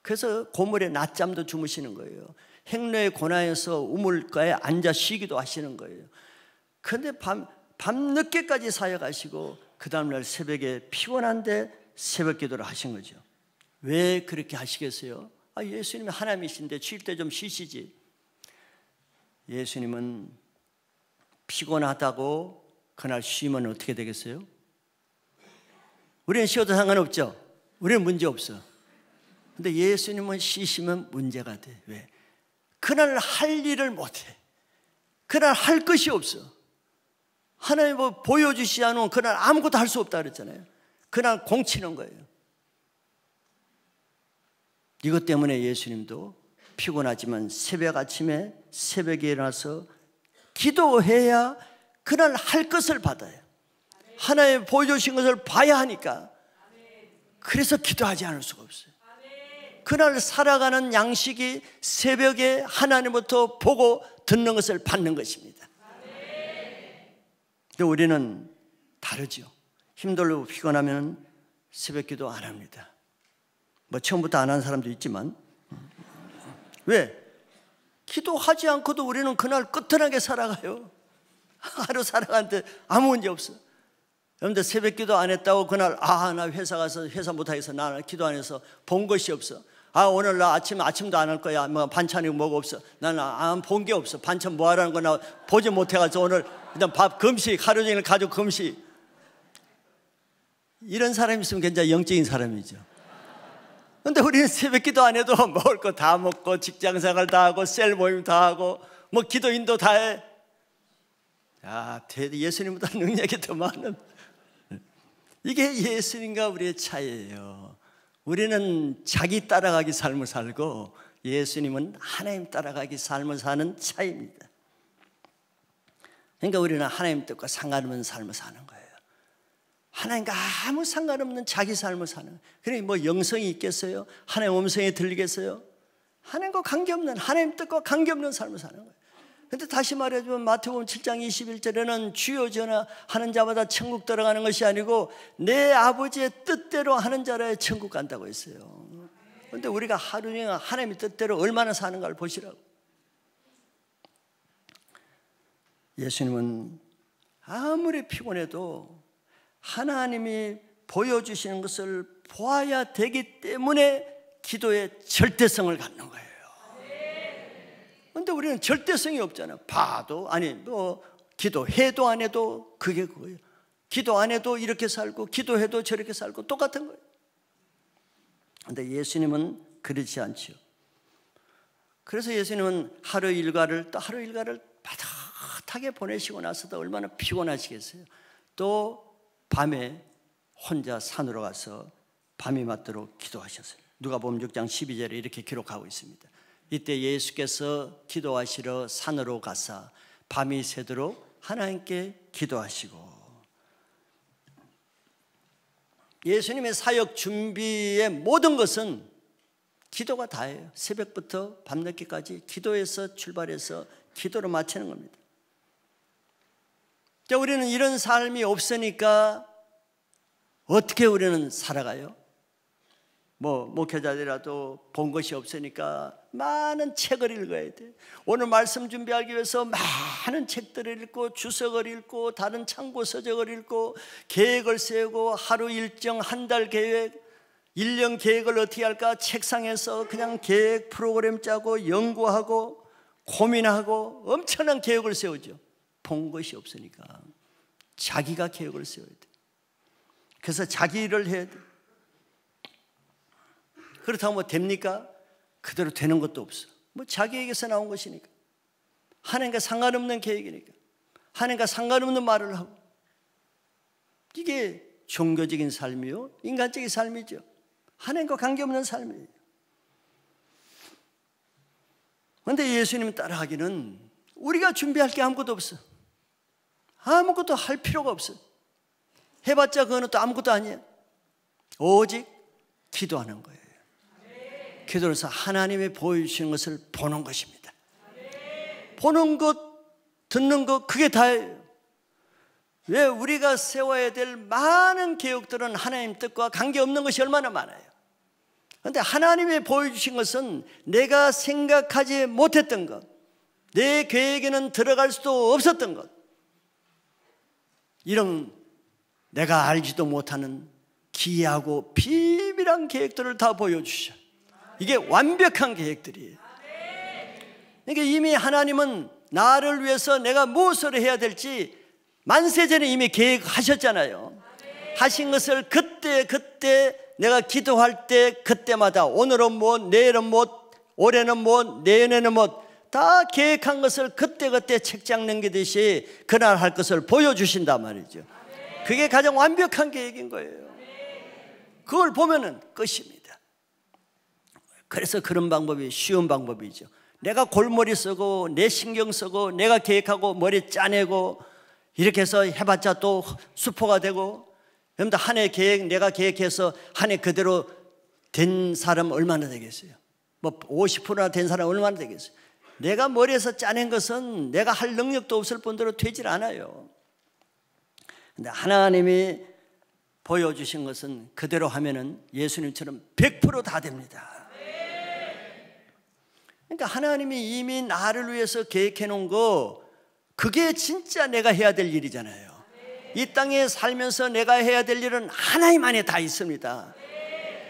그래서 고물에 낮잠도 주무시는 거예요. 행로의 고난에서 우물가에 앉아 쉬기도 하시는 거예요. 그런데 밤늦게까지 사역하시고 그 다음날 새벽에 피곤한데 새벽 기도를 하신 거죠. 왜 그렇게 하시겠어요? 예수님이 하나님이신데 쉴 때 좀 쉬시지. 예수님은 피곤하다고 그날 쉬면 어떻게 되겠어요? 우리는 쉬어도 상관없죠. 우리는 문제 없어. 근데 예수님은 쉬시면 문제가 돼. 왜? 그날 할 일을 못해. 그날 할 것이 없어. 하나님 뭐 보여주시지 않으면 그날 아무것도 할 수 없다 그랬잖아요. 그날 공치는 거예요. 이것 때문에 예수님도 피곤하지만 새벽 아침에 새벽에 일어나서 기도해야 그날 할 것을 받아요. 하나님 보여주신 것을 봐야 하니까. 그래서 기도하지 않을 수가 없어요. 그날 살아가는 양식이 새벽에 하나님부터 보고 듣는 것을 받는 것입니다. 근데 우리는 다르죠. 힘들고 피곤하면 새벽 기도 안 합니다. 뭐 처음부터 안 하는 사람도 있지만, 왜? 기도하지 않고도 우리는 그날 끄트나게 살아가요. 하루 살아가는데 아무 문제 없어. 여러분들 새벽 기도 안 했다고 그날 나 회사 가서 회사 못하겠어, 나 기도 안 해서 본 것이 없어. 오늘 나 아침도 안 할 거야. 뭐 반찬이 뭐가 없어. 나는 안 본 게 없어. 반찬 뭐 하라는 거 나 보지 못해가지고 오늘 그냥 밥 금식, 하루 종일 가족 금식. 이런 사람이 있으면 굉장히 영적인 사람이죠. 근데 우리는 새벽 기도 안 해도 먹을 거 다 먹고 직장 생활 다 하고 셀 모임 다 하고 뭐 기도 인도 다 해. 야, 예수님보다 능력이 더 많은. 이게 예수님과 우리의 차이예요. 우리는 자기 따라가기 삶을 살고 예수님은 하나님 따라가기 삶을 사는 차이입니다. 그러니까 우리는 하나님 뜻과 상관없는 삶을 사는 거예요. 하나님과 아무 상관없는 자기 삶을 사는 거예요. 그러니까 뭐 영성이 있겠어요? 하나님 음성에 들리겠어요? 하나님과 관계없는, 하나님 뜻과 관계없는 삶을 사는 거예요. 근데 다시 말해주면 마태복음 7장 21절에는 주여 전하 하는 자마다 천국 들어가는 것이 아니고 내 아버지의 뜻대로 하는 자라야 천국 간다고 했어요. 근데 우리가 하루 종일 하나님의 뜻대로 얼마나 사는가를 보시라고. 예수님은 아무리 피곤해도 하나님이 보여주시는 것을 보아야 되기 때문에 기도의 절대성을 갖는 거예요. 그런데 우리는 절대성이 없잖아요. 봐도 아니 뭐 기도해도 안 해도 그게 그거예요. 기도 안 해도 이렇게 살고 기도해도 저렇게 살고 똑같은 거예요. 그런데 예수님은 그렇지 않죠. 그래서 예수님은 하루 일과를 또 하루 일과를 바닥하게 보내시고 나서도 얼마나 피곤하시겠어요. 또 밤에 혼자 산으로 가서 밤이 맞도록 기도하셨어요. 누가복음 6장 12절에 이렇게 기록하고 있습니다. 이때 예수께서 기도하시러 산으로 가사 밤이 새도록 하나님께 기도하시고, 예수님의 사역 준비의 모든 것은 기도가 다예요. 새벽부터 밤늦게까지 기도해서 출발해서 기도로 마치는 겁니다. 자, 우리는 이런 삶이 없으니까 어떻게 우리는 살아가요? 뭐 목회자들이라도 본 것이 없으니까 많은 책을 읽어야 돼. 오늘 말씀 준비하기 위해서 많은 책들을 읽고 주석을 읽고 다른 참고 서적을 읽고 계획을 세우고 하루 일정, 한 달 계획, 1년 계획을 어떻게 할까 책상에서 그냥 계획 프로그램 짜고 연구하고 고민하고 엄청난 계획을 세우죠. 본 것이 없으니까 자기가 계획을 세워야 돼. 그래서 자기 일을 해야 돼. 그렇다고 뭐 됩니까? 그대로 되는 것도 없어. 뭐 자기에게서 나온 것이니까, 하나님과 상관없는 계획이니까, 하나님과 상관없는 말을 하고, 이게 종교적인 삶이요 인간적인 삶이죠. 하나님과 관계없는 삶이에요. 그런데 예수님 따라하기는 우리가 준비할 게 아무것도 없어. 아무것도 할 필요가 없어. 해봤자 그거는 또 아무것도 아니야. 오직 기도하는 거예요. 기도해서 하나님이 보여주시는 것을 보는 것입니다. 보는 것, 듣는 것, 그게 다예요. 왜? 우리가 세워야 될 많은 계획들은 하나님 뜻과 관계없는 것이 얼마나 많아요. 그런데 하나님이 보여주신 것은 내가 생각하지 못했던 것, 내 계획에는 들어갈 수도 없었던 것, 이런 내가 알지도 못하는 기이하고 비밀한 계획들을 다 보여주셔. 이게 완벽한 계획들이에요. 그러니까 이미 하나님은 나를 위해서 내가 무엇을 해야 될지 만세전에 이미 계획하셨잖아요. 하신 것을 그때 내가 기도할 때 그때마다, 오늘은 뭐, 내일은 뭐, 올해는 뭐, 내년에는 뭐, 다 계획한 것을 그때 책장 넘기듯이 그날 할 것을 보여주신단 말이죠. 그게 가장 완벽한 계획인 거예요. 그걸 보면은 끝입니다. 그래서 그런 방법이 쉬운 방법이죠. 내가 골머리 쓰고 내 신경 쓰고 내가 계획하고 머리 짜내고 이렇게 해서 해봤자 또 수포가 되고, 그런데 한 해 계획 내가 계획해서 한 해 그대로 된 사람 얼마나 되겠어요? 뭐 50%나 된 사람 얼마나 되겠어요? 내가 머리에서 짜낸 것은 내가 할 능력도 없을 뿐더러 되질 않아요. 근데 하나님이 보여주신 것은 그대로 하면은 예수님처럼 100% 다 됩니다. 그러니까 하나님이 이미 나를 위해서 계획해 놓은 거, 그게 진짜 내가 해야 될 일이잖아요. 이 땅에 살면서 내가 해야 될 일은 하나님 안에 다 있습니다.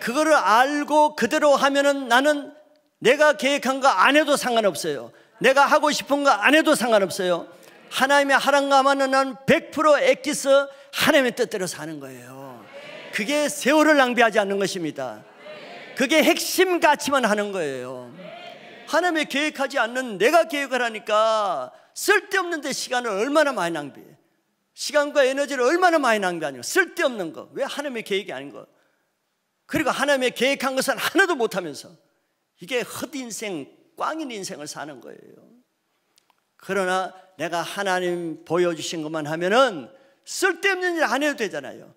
그거를 알고 그대로 하면은 나는 내가 계획한 거 안 해도 상관없어요. 내가 하고 싶은 거 안 해도 상관없어요. 하나님의 하란가마는 난 100% 엑기스 하나님의 뜻대로 사는 거예요. 그게 세월을 낭비하지 않는 것입니다. 그게 핵심 가치만 하는 거예요. 하나님이 계획하지 않는 내가 계획을 하니까 쓸데없는 데 시간을 얼마나 많이 낭비해. 시간과 에너지를 얼마나 많이 낭비하냐. 쓸데없는 거. 왜 하나님의 계획이 아닌 거. 그리고 하나님의 계획한 것은 하나도 못하면서 이게 헛인생, 꽝인 인생을 사는 거예요. 그러나 내가 하나님 보여주신 것만 하면은 쓸데없는 일 안 해도 되잖아요.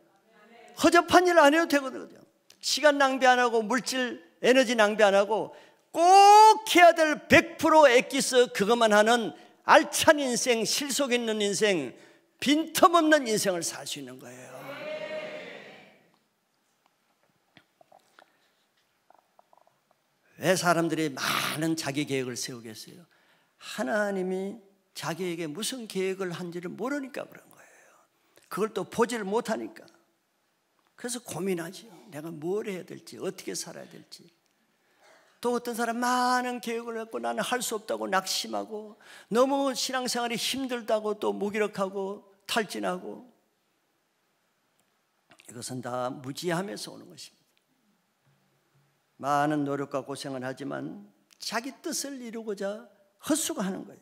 허접한 일 안 해도 되거든요. 시간 낭비 안 하고 물질, 에너지 낭비 안 하고 꼭 해야 될 100% 엑기스 그것만 하는 알찬 인생, 실속 있는 인생, 빈틈없는 인생을 살 수 있는 거예요. 왜 사람들이 많은 자기 계획을 세우겠어요? 하나님이 자기에게 무슨 계획을 한지를 모르니까 그런 거예요. 그걸 또 보지를 못하니까. 그래서 고민하죠. 내가 뭘 해야 될지, 어떻게 살아야 될지. 또 어떤 사람 많은 계획을 했고 나는 할 수 없다고 낙심하고 너무 신앙생활이 힘들다고 또 무기력하고 탈진하고. 이것은 다 무지함에서 오는 것입니다. 많은 노력과 고생을 하지만 자기 뜻을 이루고자 헛수고하는 거예요.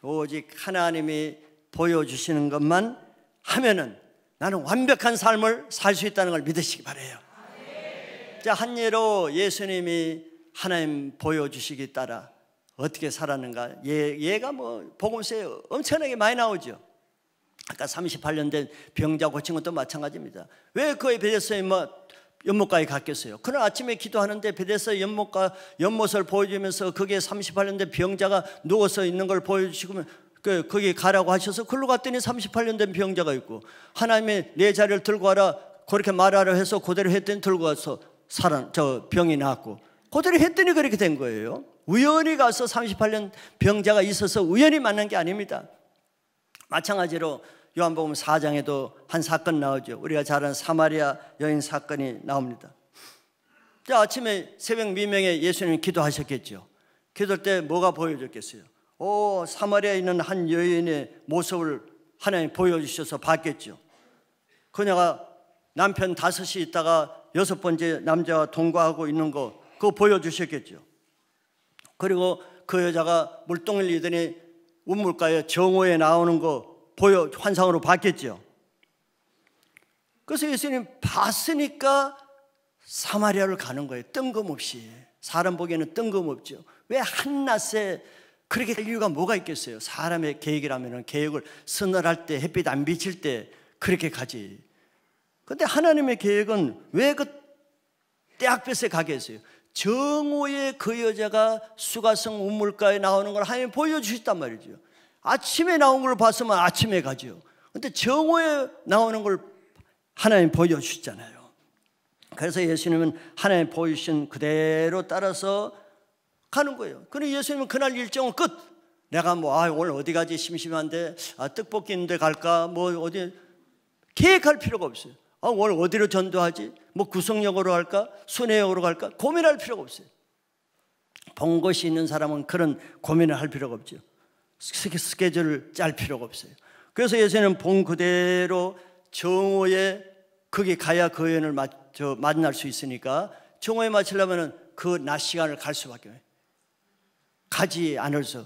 오직 하나님이 보여주시는 것만 하면은 나는 완벽한 삶을 살 수 있다는 걸 믿으시기 바라요. 자, 한 예로 예수님이 하나님 보여주시기 따라 어떻게 살았는가. 얘가 뭐 복음서에 엄청나게 많이 나오죠. 아까 38년 된 병자 고친 것도 마찬가지입니다. 왜 그의 베데스다에 연못가에 갔겠어요? 그날 아침에 기도하는데 베데스다 연못을 보여주면서 거기에 38년 된 병자가 누워서 있는 걸 보여주시고 거기 가라고 하셔서 그걸로 갔더니 38년 된 병자가 있고, 하나님이 내 자리를 들고 와라 그렇게 말하라 해서 그대로 했더니 들고 와서 병이 나았고, 그대로 했더니 그렇게 된 거예요. 우연히 가서 38년 병자가 있어서 우연히 만난 게 아닙니다. 마찬가지로 요한복음 4장에도 한 사건 나오죠. 우리가 잘 아는 사마리아 여인 사건이 나옵니다. 자, 아침에 새벽 미명에 예수님이 기도하셨겠죠. 기도할 때 뭐가 보여졌겠어요? 사마리아에 있는 한 여인의 모습을 하나님 보여주셔서 봤겠죠. 그녀가 남편 5이 있다가 6번째 남자와 동거하고 있는 거 그거 보여주셨겠죠. 그리고 그 여자가 물동을 이더니 우물가에 정오에 나오는 거 환상으로 봤겠죠. 그래서 예수님 봤으니까 사마리아를 가는 거예요. 뜬금없이. 사람 보기에는 뜬금없죠. 왜 한낮에 그렇게 할 이유가 뭐가 있겠어요? 사람의 계획이라면 계획을 서늘할 때, 햇빛 안 비칠 때 그렇게 가지. 근데 하나님의 계획은 왜 그 떼약볕에 가게 했어요? 정오에 그 여자가 수가성 우물가에 나오는 걸 하나님 보여주셨단 말이죠. 아침에 나온 걸 봤으면 아침에 가죠. 근데 정오에 나오는 걸 하나님 보여주셨잖아요. 그래서 예수님은 하나님 보여주신 그대로 따라서 가는 거예요. 그런데 예수님은 그날 일정은 끝. 내가 오늘 어디 가지 심심한데 떡볶이 있는데 갈까? 어디 계획할 필요가 없어요. 오늘 어디로 전도하지? 구성역으로 갈까? 순회역으로 갈까? 고민할 필요가 없어요. 본 것이 있는 사람은 그런 고민을 할 필요가 없죠. 스케줄을 짤 필요가 없어요. 그래서 예수님은 본 그대로 정오에 거기 가야 그 여인을 만날 수 있으니까 정오에 맞추려면 그 낮 시간을 갈 수밖에 없어요. 가지 않아서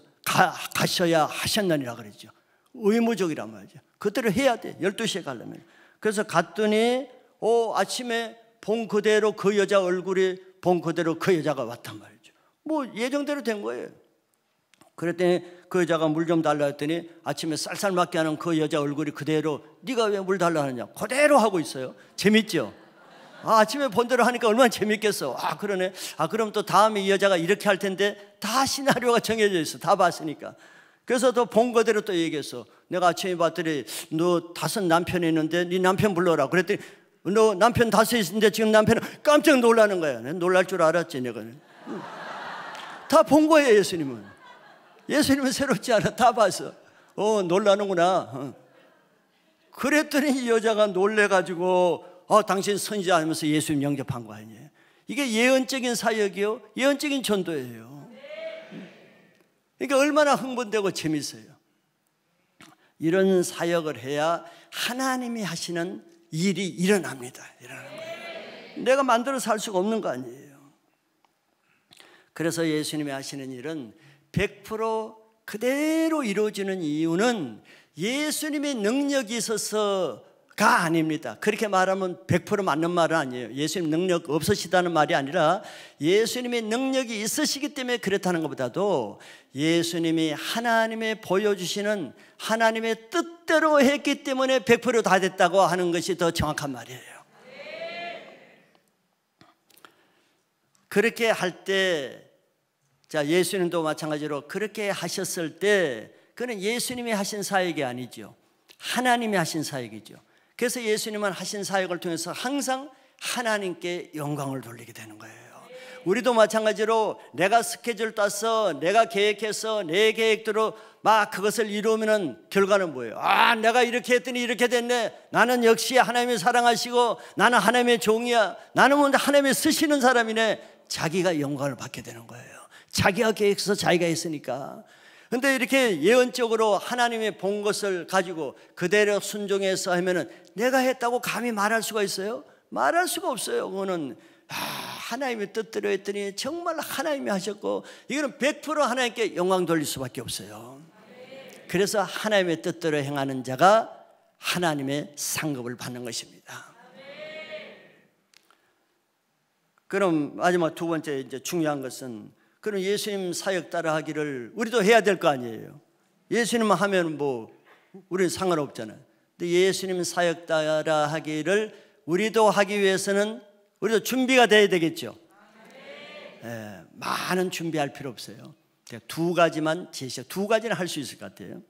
가셔야 하셨느니라 그랬죠. 의무적이란 말이죠. 그대로 해야 돼. 12시에 가려면. 그래서 갔더니 아침에 본 그대로 그 여자 얼굴이 본 그대로 그 여자가 왔단 말이죠. 예정대로 된 거예요. 그랬더니 그 여자가 물 좀 달라 했더니 아침에 쌀쌀 맞게 하는 그 여자 얼굴이 그대로 네가 왜 물 달라 하느냐 그대로 하고 있어요. 재밌죠? 아침에 본 대로 하니까 얼마나 재밌겠어. 그러네. 그럼 또 다음에 이 여자가 이렇게 할 텐데 다 시나리오가 정해져 있어. 다 봤으니까. 그래서 또 본 그대로 또 얘기했어. 내가 아침에 봤더니 너 5 남편이 있는데 네 남편 불러라. 그랬더니 너 남편 5 있는데 지금 남편은 깜짝 놀라는 거야. 놀랄 줄 알았지 내가. 다 본 거예요. 예수님은 새롭지 않아. 다 봤어. 놀라는구나. 그랬더니 이 여자가 놀래가지고 당신 선지자 하면서 예수님 영접한 거 아니에요. 이게 예언적인 사역이요, 예언적인 전도예요. 그러니까 얼마나 흥분되고 재밌어요. 이런 사역을 해야 하나님이 하시는 일이 일어납니다. 일어나는 거예요. 내가 만들어서 할 수가 없는 거 아니에요. 그래서 예수님이 하시는 일은 100% 그대로 이루어지는 이유는 예수님의 능력이 있어서가 아닙니다. 그렇게 말하면 100% 맞는 말은 아니에요. 예수님 능력 없으시다는 말이 아니라 예수님의 능력이 있으시기 때문에 그렇다는 것보다도 예수님이 하나님의 보여주시는 하나님의 뜻대로 했기 때문에 100%다 됐다고 하는 것이 더 정확한 말이에요. 그렇게 할 때, 자, 예수님도 마찬가지로 그렇게 하셨을 때 그는 예수님이 하신 사역이 아니죠. 하나님이 하신 사역이죠. 그래서 예수님은 하신 사역을 통해서 항상 하나님께 영광을 돌리게 되는 거예요. 우리도 마찬가지로 내가 스케줄 따서 내가 계획해서 내 계획대로 막 그것을 이루면은 결과는 뭐예요? 아, 내가 이렇게 했더니 이렇게 됐네. 나는 역시 하나님이 사랑하시고 나는 하나님의 종이야. 나는 뭔데 하나님이 쓰시는 사람이네. 자기가 영광을 받게 되는 거예요. 자기가 계획해서 자기가 했으니까. 근데 이렇게 예언적으로 하나님이 본 것을 가지고 그대로 순종해서 하면은 내가 했다고 감히 말할 수가 있어요? 말할 수가 없어요. 그거는 하나님의 뜻대로 했더니 정말 하나님이 하셨고 이거는 100% 하나님께 영광 돌릴 수밖에 없어요. 그래서 하나님의 뜻대로 행하는 자가 하나님의 상급을 받는 것입니다. 그럼 마지막 두 번째 이제 중요한 것은 그럼 예수님 사역 따라하기를 우리도 해야 될 거 아니에요. 예수님만 하면 뭐 우리는 상관없잖아요. 근데 예수님 사역 따라하기를 우리도 하기 위해서는 우리도 준비가 돼야 되겠죠. 예, 많은 준비할 필요 없어요. 두 가지만 두 가지는 할 수 있을 것 같아요.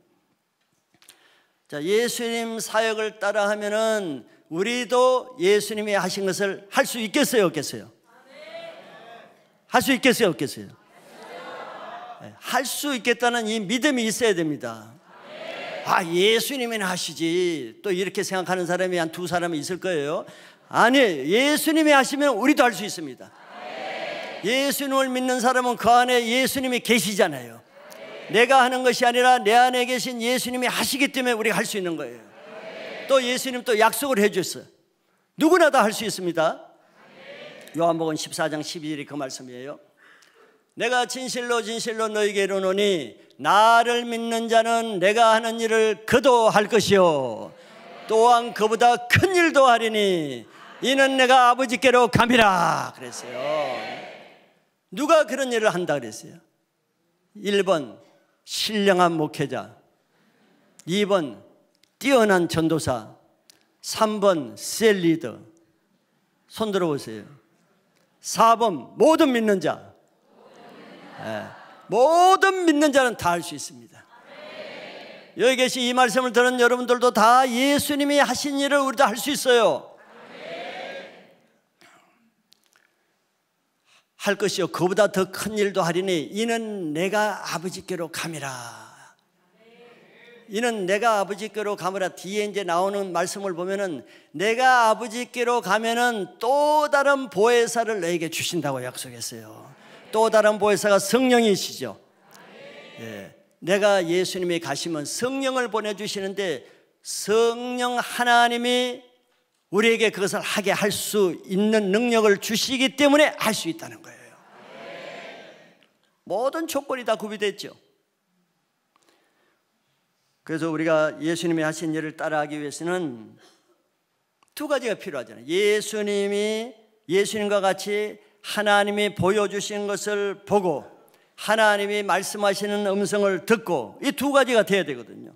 자, 예수님 사역을 따라하면은 우리도 예수님이 하신 것을 할 수 있겠어요, 없겠어요? 할 수 있겠어요, 없겠어요? 할 수 있겠다는 이 믿음이 있어야 됩니다. 아, 예수님이 하시지 또 이렇게 생각하는 사람이 한 두 사람이 있을 거예요. 아니, 예수님이 하시면 우리도 할 수 있습니다. 예수님을 믿는 사람은 그 안에 예수님이 계시잖아요. 내가 하는 것이 아니라 내 안에 계신 예수님이 하시기 때문에 우리가 할 수 있는 거예요. 또 예수님 또 약속을 해줬어요. 누구나 다 할 수 있습니다. 요한복음 14장 12절이 그 말씀이에요. 내가 진실로 진실로 너희에게 이르노니 나를 믿는 자는 내가 하는 일을 그도 할 것이요 또한 그보다 큰 일도 하리니 이는 내가 아버지께로 감이라 그랬어요. 누가 그런 일을 한다 그랬어요? 1번 신령한 목회자, 2번 뛰어난 전도사, 3번 셀리더. 손 들어보세요. 4번 모든 믿는 자. 모든 믿는 자는 다 할 수 있습니다. 여기 계신 이 말씀을 들은 여러분들도 다 예수님이 하신 일을 우리도 할 수 있어요. 할 것이요 그보다 더 큰 일도 하리니 이는 내가 아버지께로 감이라. 이는 내가 아버지께로 가므라. 뒤에 이제 나오는 말씀을 보면은 내가 아버지께로 가면은 또 다른 보혜사를 너에게 주신다고 약속했어요. 또 다른 보혜사가 성령이시죠. 예. 내가 예수님이 가시면 성령을 보내주시는데 성령 하나님이 우리에게 그것을 하게 할 수 있는 능력을 주시기 때문에 할 수 있다는 거예요. 모든 조건이 다 구비됐죠. 그래서 우리가 예수님이 하신 일을 따라하기 위해서는 두 가지가 필요하잖아요. 예수님과 같이 하나님이 보여주신 것을 보고 하나님이 말씀하시는 음성을 듣고 이 두 가지가 돼야 되거든요.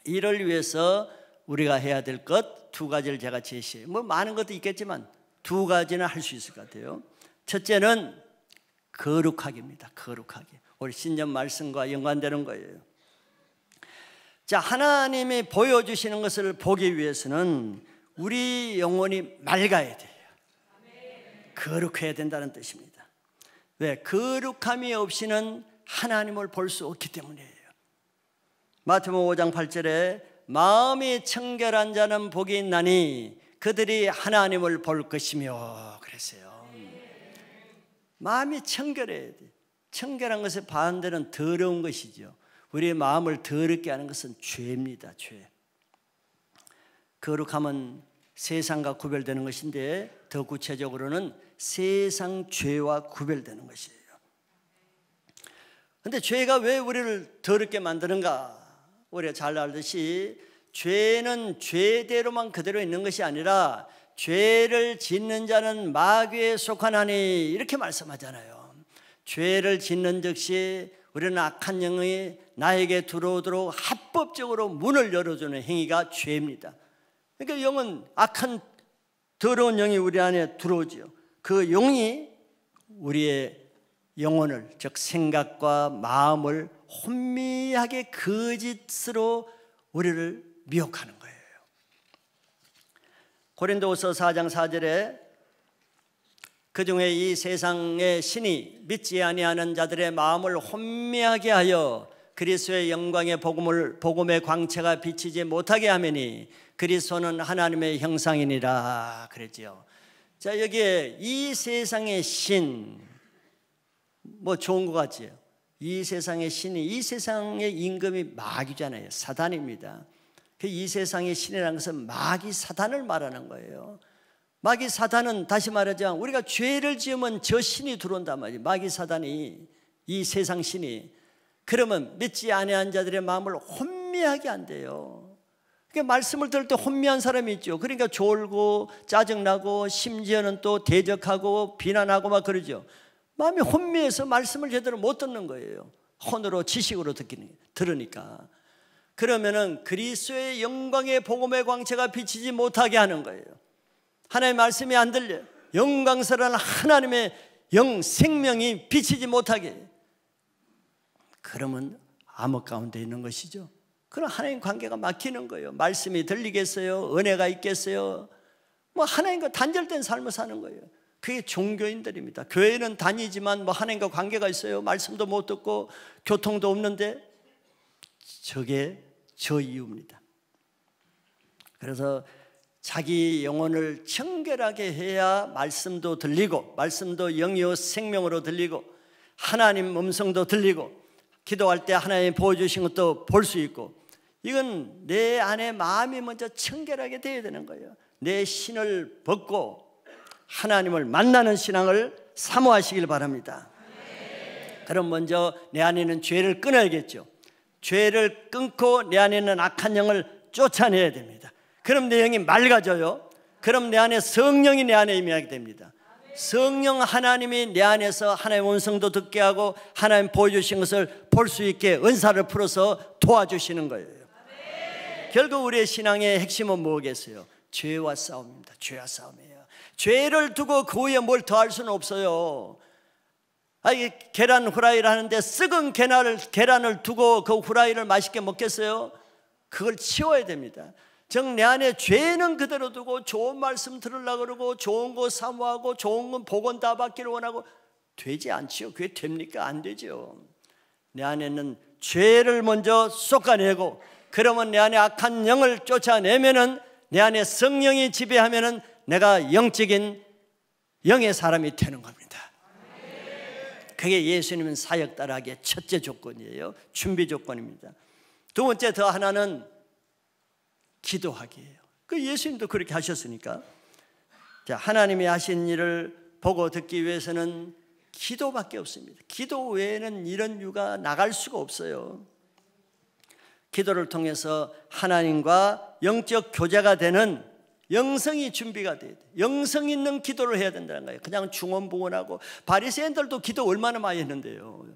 이를 위해서 우리가 해야 될 것 두 가지를 제가 제시해요. 뭐 많은 것도 있겠지만 두 가지는 할 수 있을 것 같아요. 첫째는 거룩하기입니다. 거룩하기. 우리 신년 말씀과 연관되는 거예요. 자, 하나님이 보여주시는 것을 보기 위해서는 우리 영혼이 맑아야 돼요. 거룩해야 된다는 뜻입니다. 왜? 거룩함이 없이는 하나님을 볼 수 없기 때문이에요. 마태복음 5장 8절에 마음이 청결한 자는 복이 있나니 그들이 하나님을 볼 것이며 그랬어요. 마음이 청결해야 돼. 청결한 것의 반대는 더러운 것이죠. 우리의 마음을 더럽게 하는 것은 죄입니다. 죄. 거룩함은 세상과 구별되는 것인데 더 구체적으로는 세상 죄와 구별되는 것이에요. 그런데 죄가 왜 우리를 더럽게 만드는가? 우리가 잘 알듯이 죄는 죄대로만 그대로 있는 것이 아니라 죄를 짓는 자는 마귀에 속하나니 이렇게 말씀하잖아요. 죄를 짓는 즉시 우리는 악한 영이 나에게 들어오도록 합법적으로 문을 열어주는 행위가 죄입니다. 그러니까 영은 악한 더러운 영이 우리 안에 들어오죠. 그 영이 우리의 영혼을, 즉 생각과 마음을 혼미하게 거짓으로 우리를 미혹하는 거예요. 고린도후서 4장 4절에 그중에 이 세상의 신이 믿지 아니하는 자들의 마음을 혼미하게 하여 그리스도의 영광의 복음의 광채가 비치지 못하게 하매니 그리스도는 하나님의 형상이니라 그랬지요. 자, 여기에 이 세상의 신, 뭐 좋은 것 같지요. 이 세상의 신이, 이 세상의 임금이 마귀잖아요. 사단입니다. 이 세상의 신이라는 것은 마귀 사단을 말하는 거예요. 마귀 사단은 다시 말하자면 우리가 죄를 지으면 저 신이 들어온단 말이에요. 마귀 사단이, 이 세상 신이. 그러면 믿지 아니한 자들의 마음을 혼미하게 한대요. 그러니까 말씀을 들을 때 혼미한 사람이 있죠. 그러니까 졸고 짜증나고 심지어는 또 대적하고 비난하고 막 그러죠. 마음이 혼미해서 말씀을 제대로 못 듣는 거예요. 혼으로 지식으로 들으니까. 그러면은 그리스도의 영광의 복음의 광채가 비치지 못하게 하는 거예요. 하나님의 말씀이 안 들려요. 영광스러운 하나님의 영 생명이 비치지 못하게. 그러면 암흑 가운데 있는 것이죠. 그럼 하나님 관계가 막히는 거예요. 말씀이 들리겠어요? 은혜가 있겠어요? 뭐 하나님과 단절된 삶을 사는 거예요. 그게 종교인들입니다. 교회는 다니지만 뭐 하나님과 관계가 있어요. 말씀도 못 듣고 교통도 없는데 저게 저 이유입니다. 그래서 자기 영혼을 청결하게 해야 말씀도 들리고, 말씀도 영이요 생명으로 들리고, 하나님 음성도 들리고, 기도할 때 하나님이 보여주신 것도 볼 수 있고, 이건 내 안에 마음이 먼저 청결하게 되어야 되는 거예요. 내 신을 벗고 하나님을 만나는 신앙을 사모하시길 바랍니다. 그럼 먼저 내 안에 있는 죄를 끊어야겠죠. 죄를 끊고 내 안에 있는 악한 영을 쫓아내야 됩니다. 그럼 내 영이 맑아져요. 그럼 내 안에 성령이 내 안에 임하게 됩니다. 성령 하나님이 내 안에서 하나님의 음성도 듣게 하고 하나님 보여주신 것을 볼 수 있게 은사를 풀어서 도와주시는 거예요. 결국 우리의 신앙의 핵심은 뭐겠어요? 죄와 싸움입니다. 죄와 싸움이에요. 죄를 두고 그 위에 뭘 더할 수는 없어요. 계란 후라이를 하는데 썩은 계란을 두고 그 후라이를 맛있게 먹겠어요? 그걸 치워야 됩니다. 즉 내 안에 죄는 그대로 두고 좋은 말씀 들으려고 그러고 좋은 거 사모하고 좋은 건 복원 다 받기를 원하고 되지 않지요. 그게 됩니까? 안 되죠. 내 안에는 죄를 먼저 쏟아내고, 그러면 내 안에 악한 영을 쫓아내면은, 내 안에 성령이 지배하면은 내가 영적인 영의 사람이 되는 겁니다. 그게 예수님은 사역 따라하기의 첫째 조건이에요. 준비 조건입니다. 두 번째 더 하나는 기도하기예요. 그 예수님도 그렇게 하셨으니까. 자, 하나님이 하신 일을 보고 듣기 위해서는 기도밖에 없습니다. 기도 외에는 이런 유가 나갈 수가 없어요. 기도를 통해서 하나님과 영적 교제가 되는 영성이 준비가 돼야 돼요. 영성 있는 기도를 해야 된다는 거예요. 그냥 중언부언하고, 바리새인들도 기도 얼마나 많이 했는데요.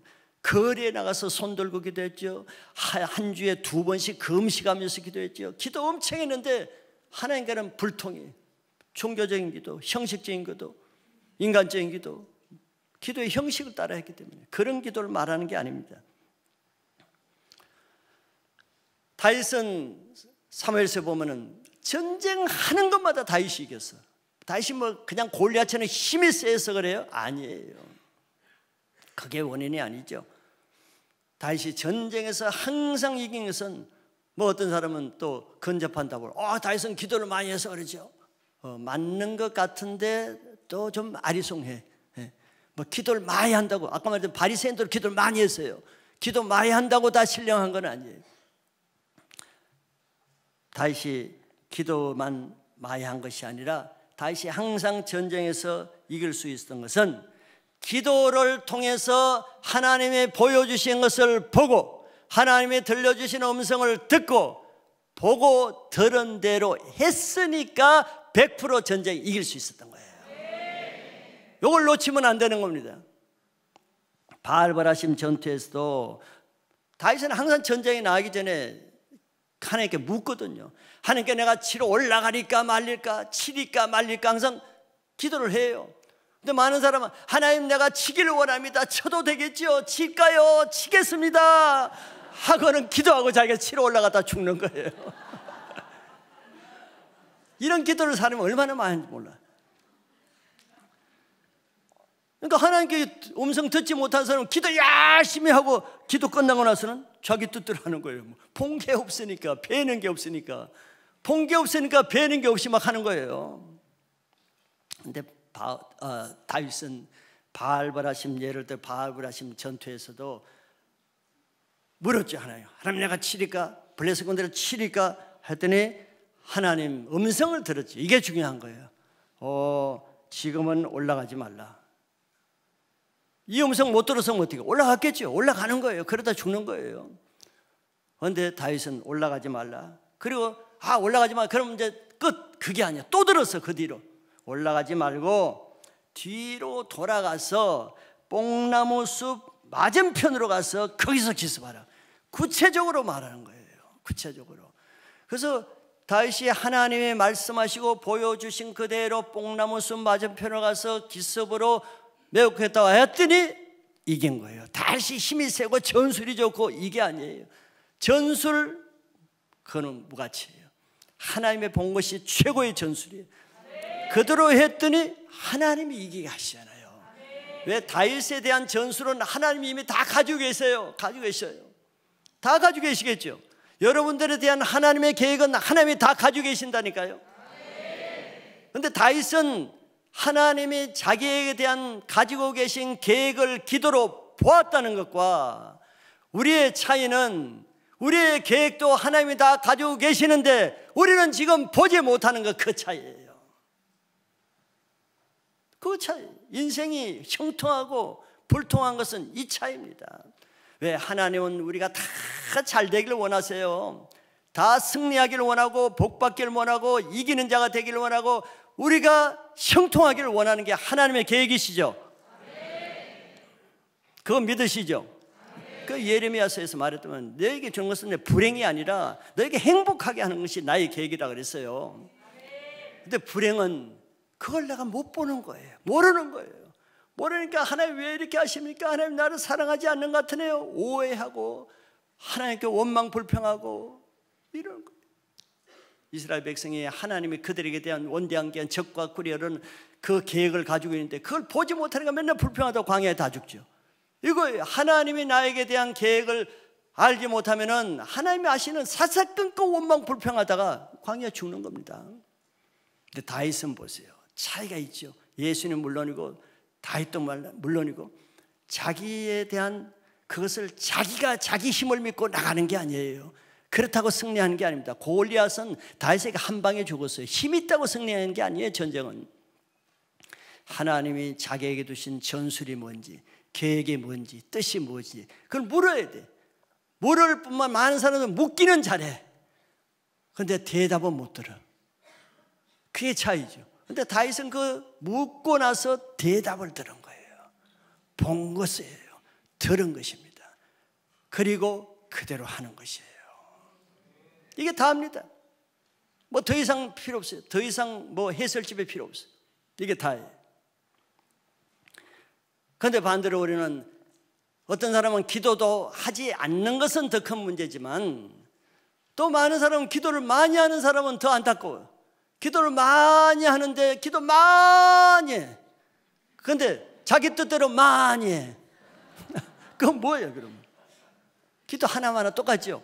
거리에 나가서 손 들고 기도했죠. 한 주에 2번씩 금식하면서 기도했죠. 기도 엄청 했는데 하나님과는 불통이에요. 종교적인 기도, 형식적인 기도, 인간적인 기도, 기도의 형식을 따라했기 때문에 그런 기도를 말하는 게 아닙니다. 다윗은 사무엘서에 보면은 전쟁하는 것마다 다윗이 이겼어. 다윗이 뭐 그냥 골리앗처럼 힘이 세서 그래요? 아니에요. 그게 원인이 아니죠. 다윗이 전쟁에서 항상 이긴 것은, 뭐 어떤 사람은 또 근접한다고 다윗은 기도를 많이 해서 그러죠. 맞는 것 같은데 또 좀 아리송해. 뭐 기도를 많이 한다고, 아까 말했던 바리새인들 기도를 많이 했어요. 기도 많이 한다고 다 신령한 건 아니에요. 다윗이 기도만 많이 한 것이 아니라 다윗이 항상 전쟁에서 이길 수 있었던 것은 기도를 통해서 하나님이 보여주신 것을 보고 하나님이 들려주신 음성을 듣고 보고 들은 대로 했으니까 100% 전쟁 이길 수 있었던 거예요. 이걸 놓치면 안 되는 겁니다. 바알바라심 전투에서도 다윗은 항상 전쟁에 나가기 전에 하나님께 묻거든요. 하나님께 내가 치러 올라가니까 말릴까, 치리까 말릴까 항상 기도를 해요. 근데 많은 사람은 하나님 내가 치기를 원합니다. 쳐도 되겠지요? 칠까요? 치겠습니다 하고는 기도하고 자기가 치러 올라갔다 죽는 거예요. 이런 기도를 사람이 얼마나 많은지 몰라. 그러니까 하나님께 음성 듣지 못한 사람은 기도 열심히 하고 기도 끝나고 나서는 자기 뜻대로 하는 거예요. 본 게 없으니까, 배는 게 없으니까, 본 게 없으니까 배는 게 없이 막 하는 거예요. 근데 다윗은 바알바라심, 예를 들어 바알바라심 전투에서도 물었죠. 하나님 내가 치리까, 블레셋 군대를 치리까 했더니 하나님 음성을 들었죠. 이게 중요한 거예요. 지금은 올라가지 말라. 이 음성 못 들었으면 어떻게 올라갔겠죠. 올라가는 거예요. 그러다 죽는 거예요. 그런데 다윗은 올라가지 말라. 그리고 올라가지 마. 그럼 이제 끝. 그게 아니야. 또 들었어. 그 뒤로 올라가지 말고 뒤로 돌아가서 뽕나무 숲 맞은편으로 가서 거기서 기습하라. 구체적으로 말하는 거예요. 구체적으로. 그래서 다윗이 하나님이 말씀하시고 보여주신 그대로 뽕나무 숲 맞은편으로 가서 기습으로 매혹했다고 했더니 이긴 거예요. 다시 힘이 세고 전술이 좋고 이게 아니에요. 전술 그거는 무가치예요. 하나님의 본 것이 최고의 전술이에요. 그대로 했더니 하나님이 이기게 하시잖아요. 왜? 다윗에 대한 전술은 하나님이 이미 다 가지고 계세요. 가지고 계셔요. 다 가지고 계시겠죠. 여러분들에 대한 하나님의 계획은 하나님이 다 가지고 계신다니까요. 그런데 다윗은 하나님이 자기에게 대한 가지고 계신 계획을 기도로 보았다는 것과 우리의 차이는 우리의 계획도 하나님이 다 가지고 계시는데 우리는 지금 보지 못하는 것, 그 차이예요. 그 차이. 인생이 형통하고 불통한 것은 이 차이입니다. 왜? 하나님은 우리가 다 잘 되기를 원하세요. 다 승리하기를 원하고 복받기를 원하고 이기는 자가 되기를 원하고 우리가 형통하기를 원하는 게 하나님의 계획이시죠. 그거 믿으시죠? 그 예레미야서에서 말했더니 너에게 주는 것은 내 불행이 아니라 너에게 행복하게 하는 것이 나의 계획이라 그랬어요. 근데 불행은 그걸 내가 못 보는 거예요. 모르는 거예요. 모르니까 하나님 왜 이렇게 하십니까? 하나님 나를 사랑하지 않는 것 같으네요. 오해하고 하나님께 원망 불평하고 이런 거예요. 이스라엘 백성이 하나님이 그들에게 대한 원대한 계획, 적과 꾸려는 그 계획을 가지고 있는데 그걸 보지 못하니까 맨날 불평하다가 광야에 다 죽죠. 이거예요. 하나님이 나에게 대한 계획을 알지 못하면은 하나님이 아시는 사사건건 원망 불평하다가 광야에 죽는 겁니다. 근데 다윗은 보세요. 차이가 있죠. 예수는 물론이고 다윗도 물론이고 자기에 대한 그것을 자기가 자기 힘을 믿고 나가는 게 아니에요. 그렇다고 승리하는 게 아닙니다. 골리앗은 다윗에게 한 방에 죽었어요. 힘 있다고 승리하는 게 아니에요. 전쟁은 하나님이 자기에게 두신 전술이 뭔지, 계획이 뭔지, 뜻이 뭔지 그걸 물어야 돼. 물을 뿐만 많은 사람은 묻기는 잘해. 그런데 대답은 못 들어. 그게 차이죠. 그런데 다윗은 그 묻고 나서 대답을 들은 거예요. 본 것이에요. 들은 것입니다. 그리고 그대로 하는 것이에요. 이게 다입니다. 뭐 더 이상 필요 없어요. 더 이상 뭐 해설집에 필요 없어요. 이게 다예요. 그런데 반대로 우리는 어떤 사람은 기도도 하지 않는 것은 더 큰 문제지만 또 많은 사람은 기도를 많이 하는 사람은 더 안타까워요. 기도를 많이 하는데 기도 많이 해. 그런데 자기 뜻대로 많이 해. 그건 뭐예요 그러면? 기도 하나마나 똑같죠?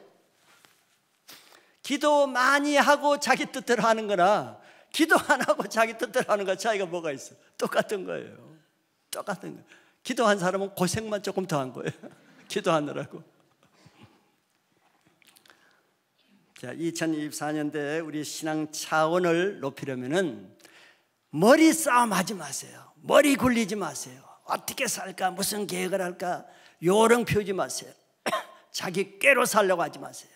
기도 많이 하고 자기 뜻대로 하는 거나 기도 안 하고 자기 뜻대로 하는 거 차이가 뭐가 있어? 똑같은 거예요. 똑같은 거예요. 기도한 사람은 고생만 조금 더 한 거예요. 기도하느라고. 자, 2024년도에 우리 신앙 차원을 높이려면은 머리 싸움 하지 마세요. 머리 굴리지 마세요. 어떻게 살까? 무슨 계획을 할까? 요령 피우지 마세요. 자기 꾀로 살려고 하지 마세요.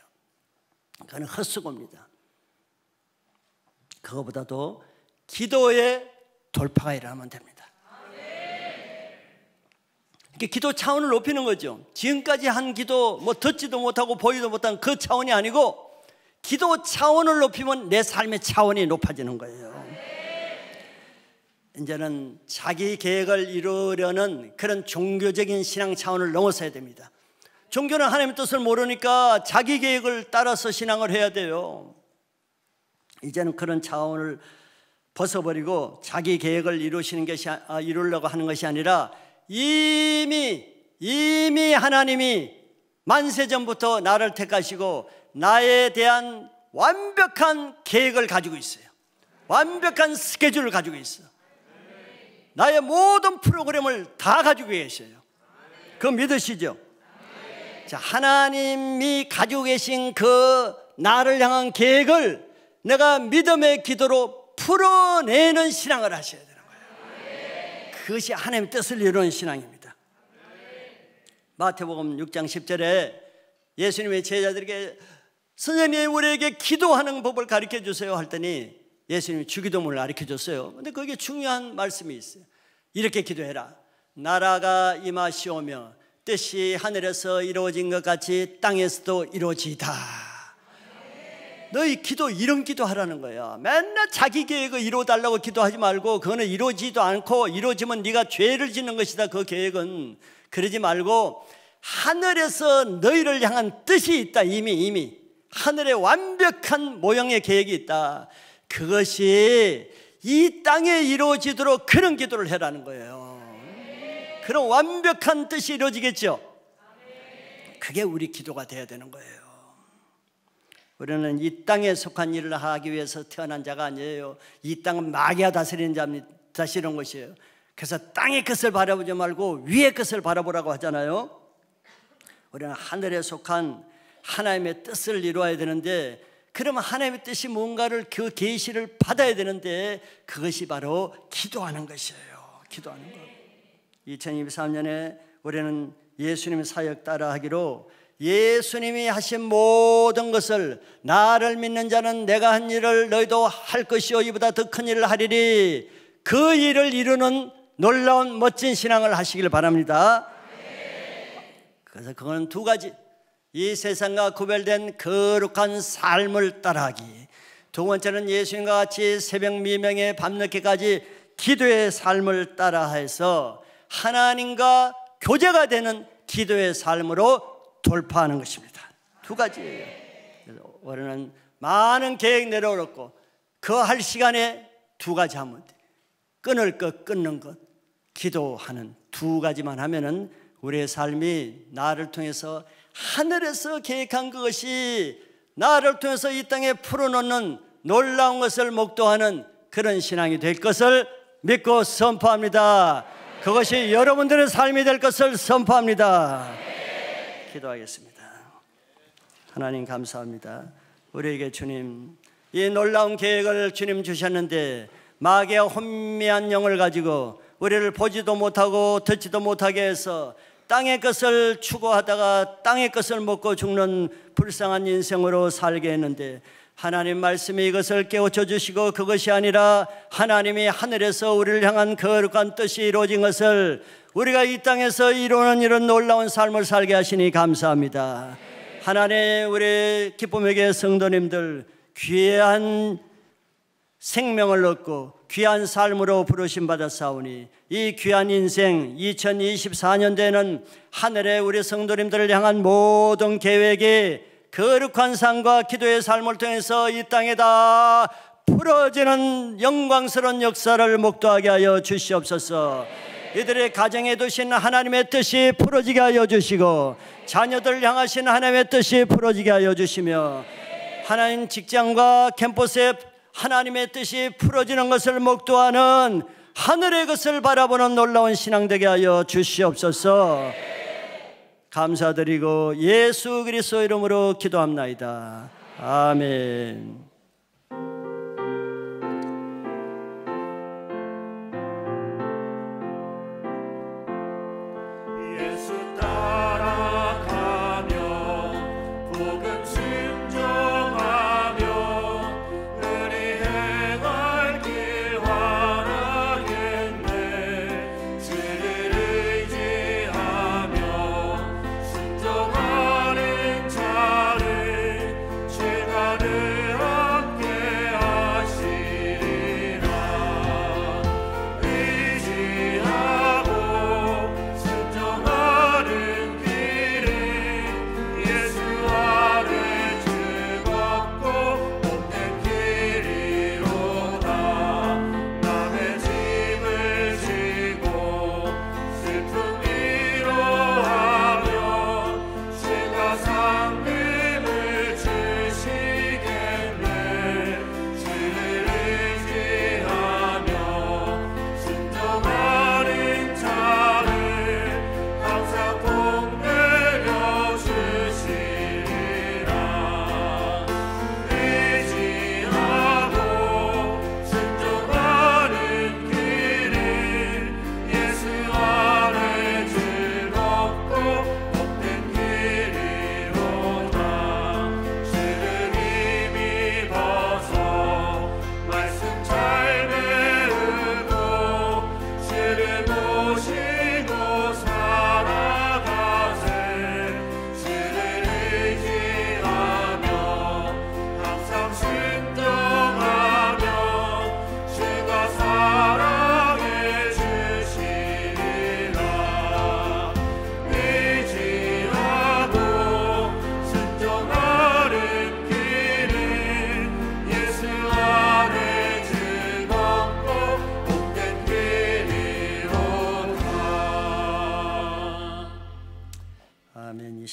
그건 헛수고입니다. 그거보다도 기도의 돌파가 일어나면 됩니다. 이렇게 기도 차원을 높이는 거죠. 지금까지 한 기도 뭐 듣지도 못하고 보지도 못한 그 차원이 아니고 기도 차원을 높이면 내 삶의 차원이 높아지는 거예요. 이제는 자기 계획을 이루려는 그런 종교적인 신앙 차원을 넘어서야 됩니다. 종교는 하나님의 뜻을 모르니까 자기 계획을 따라서 신앙을 해야 돼요. 이제는 그런 차원을 벗어버리고 자기 계획을 이루려고 하는 것이 아니라 이미 하나님이 만세전부터 나를 택하시고 나에 대한 완벽한 계획을 가지고 있어요. 완벽한 스케줄을 가지고 있어요. 나의 모든 프로그램을 다 가지고 계셔요. 그거 믿으시죠? 자, 하나님이 가지고 계신 그 나를 향한 계획을 내가 믿음의 기도로 풀어내는 신앙을 하셔야 되는 거예요. 그것이 하나님의 뜻을 이루는 신앙입니다. 마태복음 6장 10절에 예수님의 제자들에게 선생님이 우리에게 기도하는 법을 가르쳐 주세요 했더니 예수님이 주기도문을 가르쳐 줬어요. 그런데 거기에 중요한 말씀이 있어요. 이렇게 기도해라. 나라가 임하시오며 뜻이 하늘에서 이루어진 것 같이 땅에서도 이루어지이다. 너희 기도 이런 기도하라는 거야. 맨날 자기 계획을 이루어달라고 기도하지 말고 그거는 이루어지지도 않고 이루어지면 네가 죄를 짓는 것이다. 그 계획은 그러지 말고 하늘에서 너희를 향한 뜻이 있다. 이미 하늘에 완벽한 모형의 계획이 있다. 그것이 이 땅에 이루어지도록 그런 기도를 해라는 거예요. 그런 완벽한 뜻이 이루어지겠죠. 그게 우리 기도가 돼야 되는 거예요. 우리는 이 땅에 속한 일을 하기 위해서 태어난 자가 아니에요. 이 땅은 마귀가 다스리는 것이에요. 그래서 땅의 것을 바라보지 말고 위의 것을 바라보라고 하잖아요. 우리는 하늘에 속한 하나님의 뜻을 이루어야 되는데, 그러면 하나님의 뜻이 뭔가를 그 계시를 받아야 되는데 그것이 바로 기도하는 것이에요. 기도하는 것. 2023년에 우리는 예수님의 사역 따라하기로 예수님이 하신 모든 것을 나를 믿는 자는 내가 한 일을 너희도 할 것이요 이보다 더 큰 일을 하리리, 그 일을 이루는 놀라운 멋진 신앙을 하시길 바랍니다. 그래서 그건 두 가지. 이 세상과 구별된 거룩한 삶을 따라하기. 두 번째는 예수님과 같이 새벽 미명에 밤늦게까지 기도의 삶을 따라해서 하나님과 교제가 되는 기도의 삶으로 돌파하는 것입니다. 두 가지예요. 그래서 우리는 많은 계획 내려놓고 그 할 시간에 두 가지 하면 돼. 끊을 것, 끊는 것, 기도하는 두 가지만 하면은 우리의 삶이 나를 통해서 하늘에서 계획한 그것이 나를 통해서 이 땅에 풀어놓는 놀라운 것을 목도하는 그런 신앙이 될 것을 믿고 선포합니다. 그것이 여러분들의 삶이 될 것을 선포합니다. 기도하겠습니다. 하나님 감사합니다. 우리에게 주님 이 놀라운 계획을 주님 주셨는데 마귀의 혼미한 영을 가지고 우리를 보지도 못하고 듣지도 못하게 해서 땅의 것을 추구하다가 땅의 것을 먹고 죽는 불쌍한 인생으로 살게 했는데, 하나님 말씀이 이것을 깨우쳐 주시고 그것이 아니라 하나님이 하늘에서 우리를 향한 거룩한 뜻이 이루어진 것을 우리가 이 땅에서 이루는 이런 놀라운 삶을 살게 하시니 감사합니다. 하나님, 우리 기쁨에게 성도님들 귀한 생명을 얻고 귀한 삶으로 부르심 받았사오니 이 귀한 인생 2024년도에는 하늘에 우리 성도님들을 향한 모든 계획이 거룩한 삶과 기도의 삶을 통해서 이 땅에다 풀어지는 영광스러운 역사를 목도하게 하여 주시옵소서. 이들의 가정에 두신 하나님의 뜻이 풀어지게 하여 주시고 자녀들을 향하신 하나님의 뜻이 풀어지게 하여 주시며 하나님 직장과 캠퍼스에 하나님의 뜻이 풀어지는 것을 목도하는 하늘의 것을 바라보는 놀라운 신앙 되게 하여 주시옵소서. 감사드리고 예수 그리스도 이름으로 기도합나이다. 아멘. 예수 따라가며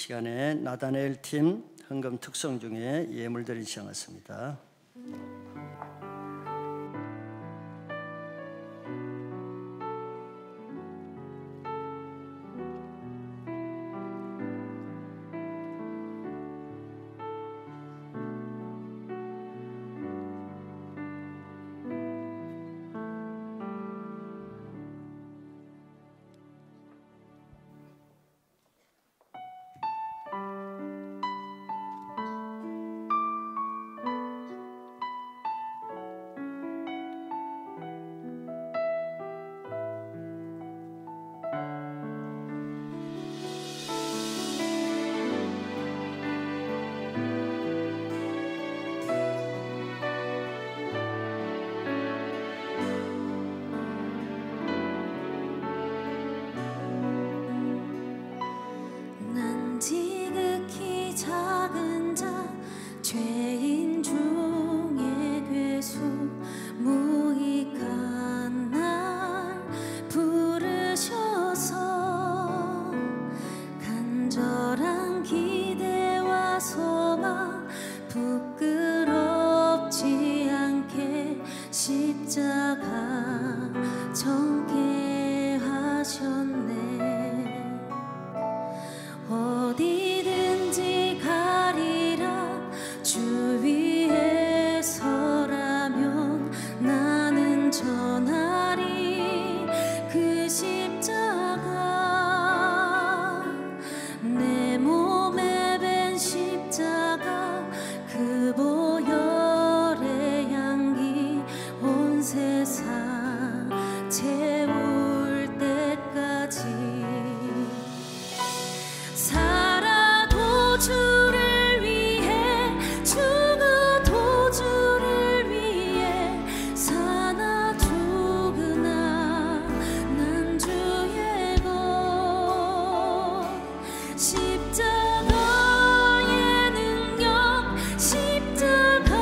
시간에 나다나엘 팀 헌금 특송 중에 예물드린 시간 같습니다. 지극히 작은 자 죄인 중에 괴수 무익한 날 부르셔서 간절한 기대와 소망 부끄럽지 않게 십자가 정케 하셨네. 어디든지 가리라 주 위에 서라면 나는 전하리 그 십자가 내 몸에 밴 십자가 그 보혈의 향기 온 세상 채울 때까지 살아도 주를 위해 죽어도 주를 위해 사나 죽으나 난 주의 것 십자가의 능력 십자가의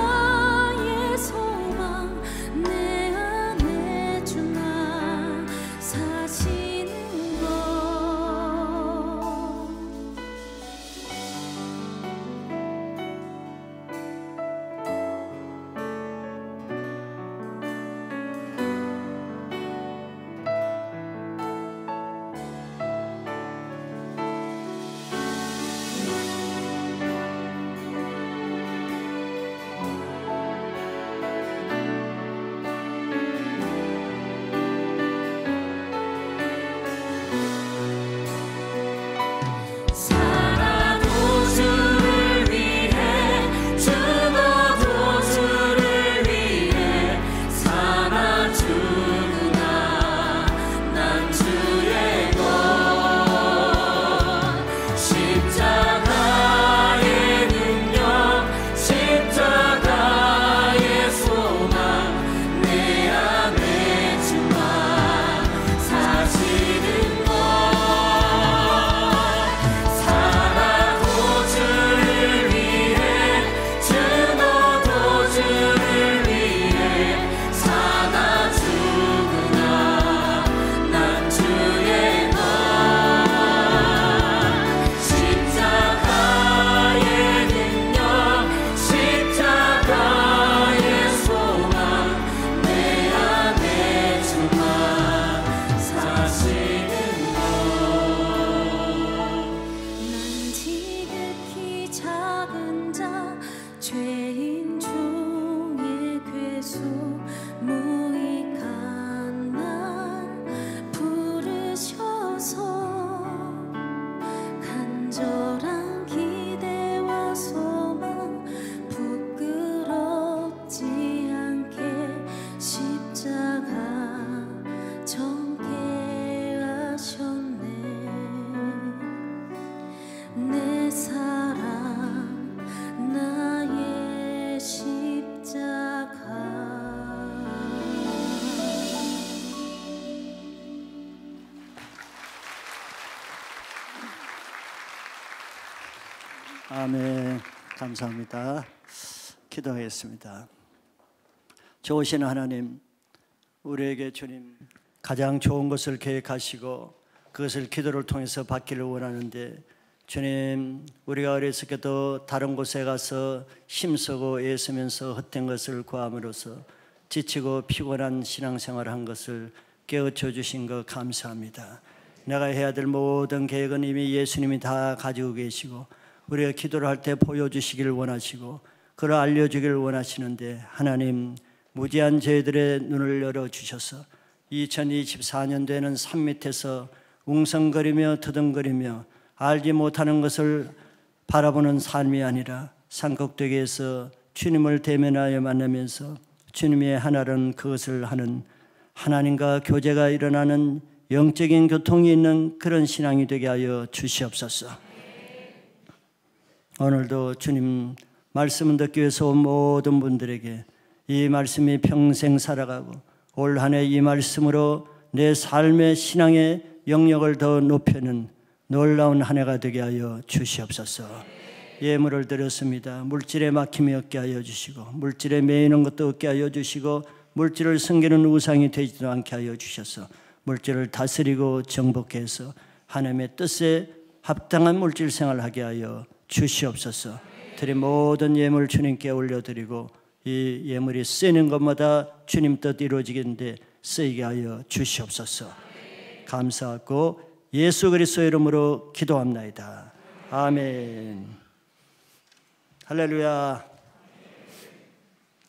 소망 내 안에 주나 사시는 것 살아도 주를 위해 죽어도 주를 위해 사나 죽으나 난 주의 것 십자가의 능력 십자가의 소망 내 안에 주마 사시는 것 살아도 주를 위해 죽어도 주를 위해 사나 죽으나 난 주의 것 십자가의 능력 십자가의 소망 내 안에 주마 사시는 것 난 지극히 작은 자 죄인 중에 괴수 무익한 날 부르셔서 간절한 기대와 소망 부끄럽지 않게 십자가 정케 하셨네. 내 사랑 나의 십자가 아멘. 감사합니다. 기도하겠습니다. 좋으신 하나님, 우리에게 주님 가장 좋은 것을 계획하시고 그것을 기도를 통해서 받기를 원하는데 주님, 우리가 어렸을 때도 다른 곳에 가서 힘쓰고 애쓰면서 헛된 것을 구함으로써 지치고 피곤한 신앙생활을 한 것을 깨우쳐 주신 것 감사합니다. 내가 해야 될 모든 계획은 이미 예수님이 다 가지고 계시고 우리가 기도를 할 때 보여주시기를 원하시고 그걸 알려주기를 원하시는데, 하나님 무지한 저희들의 눈을 열어주셔서 2024년도에는 산 밑에서 웅성거리며 더듬거리며 알지 못하는 것을 바라보는 삶이 아니라 산꼭대기에서 주님을 대면하여 만나면서 주님의 하나는 그것을 하는, 하나님과 교제가 일어나는 영적인 교통이 있는 그런 신앙이 되게 하여 주시옵소서. 오늘도 주님 말씀을 듣기 위해서 온 모든 분들에게 이 말씀이 평생 살아가고 올 한 해 이 말씀으로 내 삶의 신앙의 영역을 더 높이는 놀라운 한 해가 되게 하여 주시옵소서. 예물을 드렸습니다. 물질에 막힘이 없게 하여 주시고 물질에 매이는 것도 없게 하여 주시고 물질을 섬기는 우상이 되지도 않게 하여 주셔서 물질을 다스리고 정복해 해서 하나님의 뜻에 합당한 물질 생활을 하게 하여 주시옵소서. 드린 모든 예물 주님께 올려드리고 이 예물이 쓰이는 것마다 주님 뜻 이루어지겠는데 쓰이게 하여 주시옵소서. 감사하고 예수 그리스도의 이름으로 기도합나이다. 아멘. 할렐루야.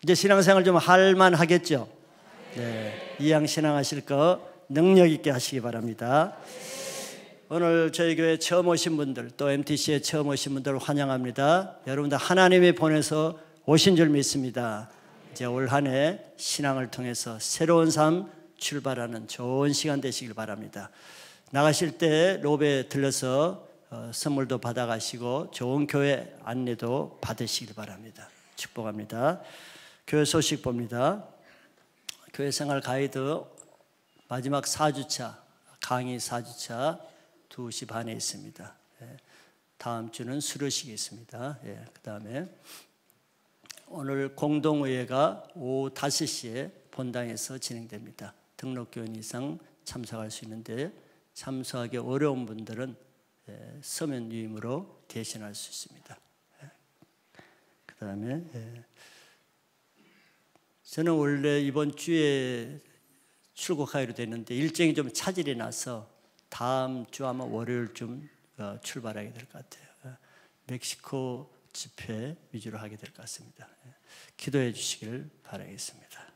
이제 신앙생활 좀 할만하겠죠? 네. 이왕 신앙하실 거 능력 있게 하시기 바랍니다. 오늘 저희 교회 처음 오신 분들, 또 MTC에 처음 오신 분들 환영합니다. 여러분들 하나님이 보내서 오신 줄 믿습니다. 이제 올 한 해 신앙을 통해서 새로운 삶 출발하는 좋은 시간 되시길 바랍니다. 나가실 때 로베에 들러서 선물도 받아가시고 좋은 교회 안내도 받으시길 바랍니다. 축복합니다. 교회 소식 봅니다. 교회 생활 가이드 마지막 4주차 강의 4주차 2시 반에 있습니다. 다음 주는 수료식이 있습니다. 그 다음에 오늘 공동의회가 오후 5시에 본당에서 진행됩니다. 등록교인 이상 참석할 수 있는데 참석하기 어려운 분들은 서면 유임으로 대신할 수 있습니다. 그 다음에 저는 원래 이번 주에 출국하기로 됐는데 일정이 좀 차질이 나서 다음 주 아마 월요일쯤 출발하게 될 것 같아요. 멕시코 집회 위주로 하게 될 것 같습니다. 기도해 주시길 바라겠습니다.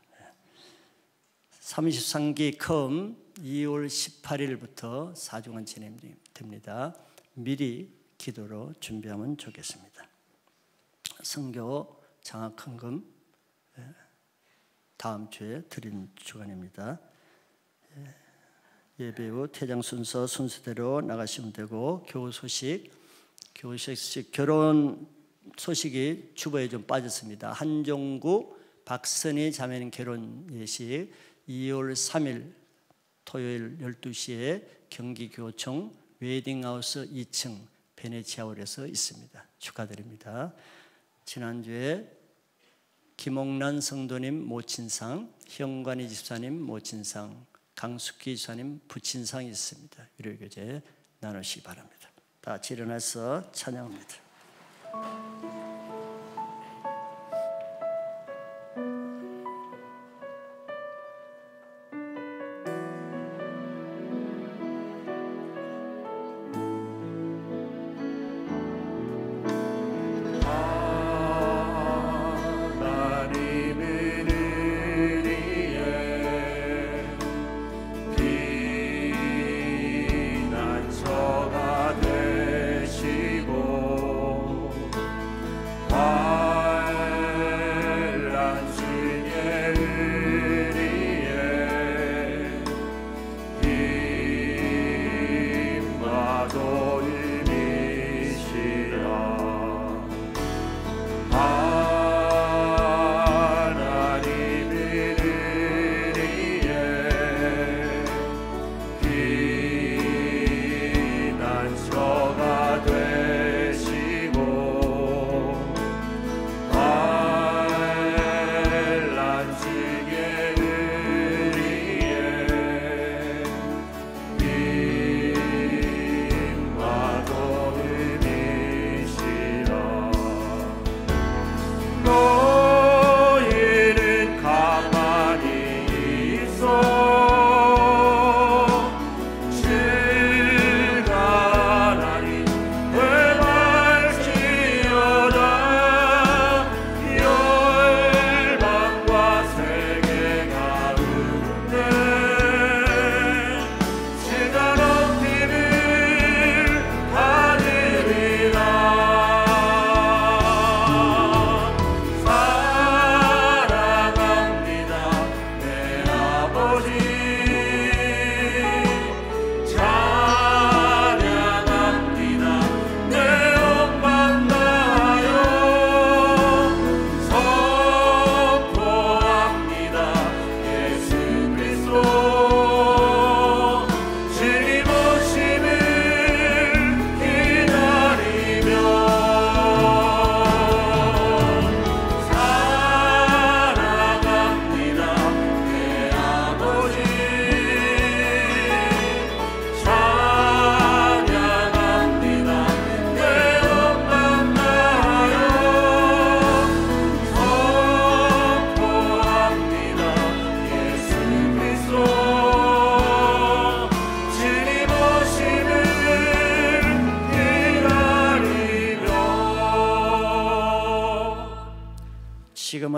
33기 컴 2월 18일부터 4주간 진행됩니다. 미리 기도로 준비하면 좋겠습니다. 선교 장학헌금 다음 주에 드린 주간입니다. 예배 후 퇴장 순서대로 나가시면 되고, 교우 소식 결혼 소식이 주보에 좀 빠졌습니다. 한종구 박선희 자매님 결혼 예식 2월 3일 토요일 12시에 경기교총 웨딩하우스 2층 베네치아홀에서 있습니다. 축하드립니다. 지난주에 김옥란 성도님 모친상, 현관희 집사님 모친상, 강숙희 집사님 부친상이 있습니다. 위로교제 나누시기 바랍니다. 다 같이 일어나서 찬양합니다.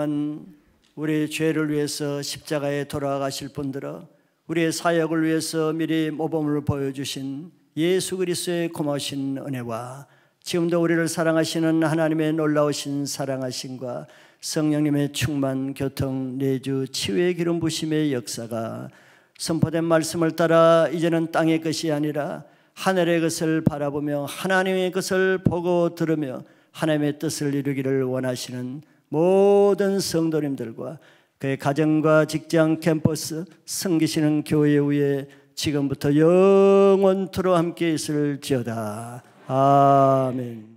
동안 우리의 죄를 위해서 십자가에 돌아가실 분들아, 우리의 사역을 위해서 미리 모범을 보여주신 예수 그리스도의 고마우신 은혜와 지금도 우리를 사랑하시는 하나님의 놀라우신 사랑하심과 성령님의 충만, 교통, 내주, 치유의 기름 부심의 역사가 선포된 말씀을 따라 이제는 땅의 것이 아니라 하늘의 것을 바라보며 하나님의 것을 보고 들으며 하나님의 뜻을 이루기를 원하시는 모든 성도님들과 그의 가정과 직장, 캠퍼스, 섬기시는 교회 위에 지금부터 영원토록 함께 있을지어다. 아멘.